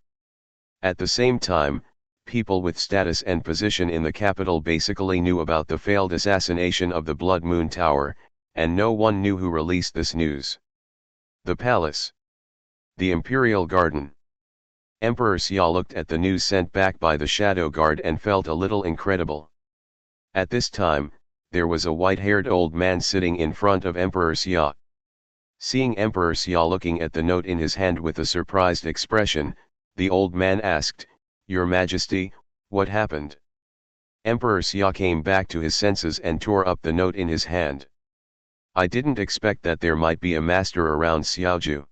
At the same time, people with status and position in the capital basically knew about the failed assassination of the Blood Moon Tower, and no one knew who released this news. The palace. The Imperial Garden. Emperor Xia looked at the news sent back by the Shadow Guard and felt a little incredible. At this time, there was a white-haired old man sitting in front of Emperor Xia. Seeing Emperor Xia looking at the note in his hand with a surprised expression, the old man asked, "Your Majesty, what happened?" Emperor Xia came back to his senses and tore up the note in his hand. "I didn't expect that there might be a master around Xiaoju.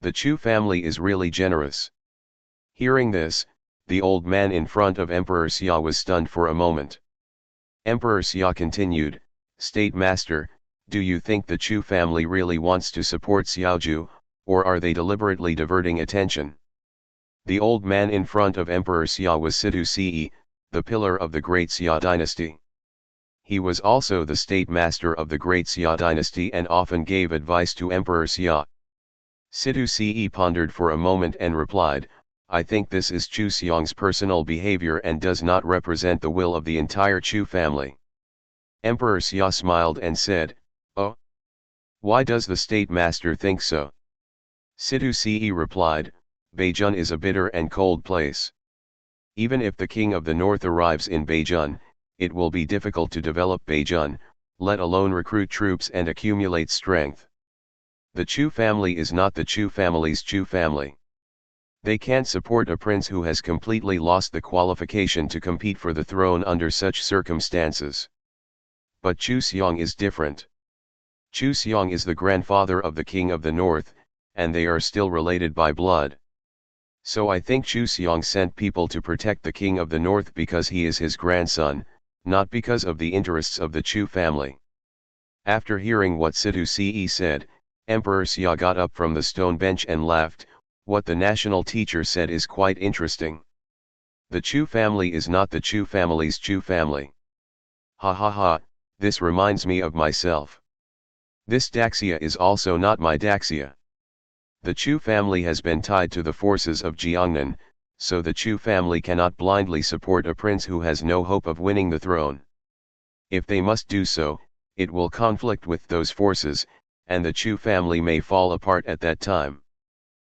The Chu family is really generous." Hearing this, the old man in front of Emperor Xia was stunned for a moment. Emperor Xia continued, "State Master, do you think the Chu family really wants to support Xiaoju, or are they deliberately diverting attention?" The old man in front of Emperor Xia was Situ Ce, the pillar of the Great Xia dynasty. He was also the state master of the Great Xia dynasty and often gave advice to Emperor Xia. Situ Ce pondered for a moment and replied, "I think this is Chu Xiong's personal behavior and does not represent the will of the entire Chu family." Emperor Xia smiled and said, "Oh? Why does the state master think so?" Situ Ce replied, "Beijun is a bitter and cold place. Even if the king of the north arrives in Beijun, it will be difficult to develop Beijun, let alone recruit troops and accumulate strength. The Chu family is not the Chu family's Chu family. They can't support a prince who has completely lost the qualification to compete for the throne under such circumstances. But Chu Xiong is different. Chu Xiong is the grandfather of the king of the north, and they are still related by blood. So I think Chu Xiong sent people to protect the king of the north because he is his grandson, not because of the interests of the Chu family." After hearing what Situ Ce said, Emperor Xia got up from the stone bench and laughed. "What the national teacher said is quite interesting. The Chu family is not the Chu family's Chu family. Ha ha ha, this reminds me of myself. This Daxia is also not my Daxia. The Chu family has been tied to the forces of Jiangnan, so the Chu family cannot blindly support a prince who has no hope of winning the throne. If they must do so, it will conflict with those forces, and the Chu family may fall apart at that time.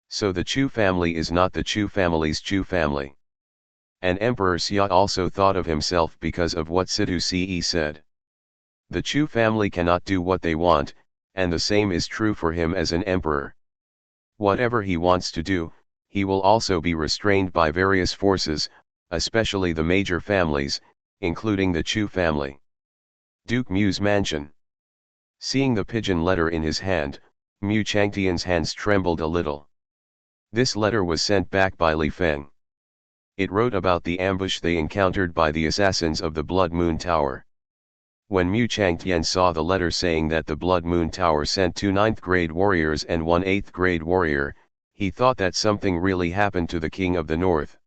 So the Chu family is not the Chu family's Chu family." And Emperor Xia also thought of himself because of what Situ Ce said. The Chu family cannot do what they want, and the same is true for him as an emperor. Whatever he wants to do, he will also be restrained by various forces, especially the major families, including the Chu family. Duke Mu's mansion. Seeing the pigeon letter in his hand, Mu Changtian's hands trembled a little. This letter was sent back by Li Feng. It wrote about the ambush they encountered by the assassins of the Blood Moon Tower. When Mu Changtian saw the letter saying that the Blood Moon Tower sent 2 9th-grade warriors and 1 8th-grade warrior, he thought that something really happened to the King of the North.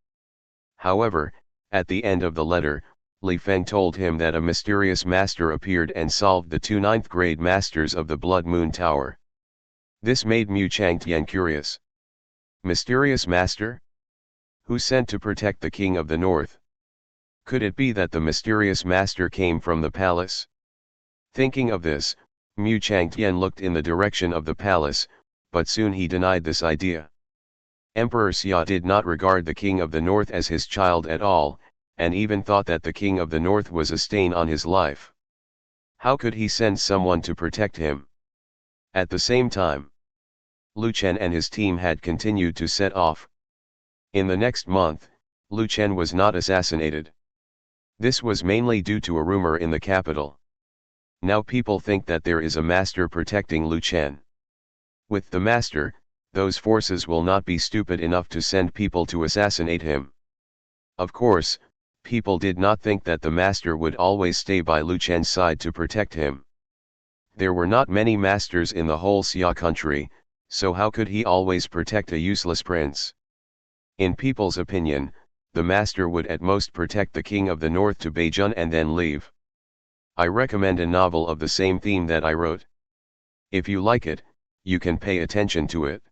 However, at the end of the letter, Li Feng told him that a mysterious master appeared and solved the 2 9th-grade masters of the Blood Moon Tower. This made Mu Changtian curious. Mysterious master? Who sent to protect the King of the North? Could it be that the mysterious master came from the palace? Thinking of this, Mu Changtian looked in the direction of the palace, but soon he denied this idea. Emperor Xia did not regard the King of the North as his child at all, and even thought that the King of the North was a stain on his life. How could he send someone to protect him? At the same time, Lu Chen and his team had continued to set off. In the next month, Lu Chen was not assassinated. This was mainly due to a rumor in the capital. Now people think that there is a master protecting Lu Chen. With the master, those forces will not be stupid enough to send people to assassinate him. Of course, people did not think that the master would always stay by Lu Chen's side to protect him. There were not many masters in the whole Xia country, so how could he always protect a useless prince? In people's opinion, the master would at most protect the king of the north to Beijing and then leave. I recommend a novel of the same theme that I wrote. If you like it, you can pay attention to it.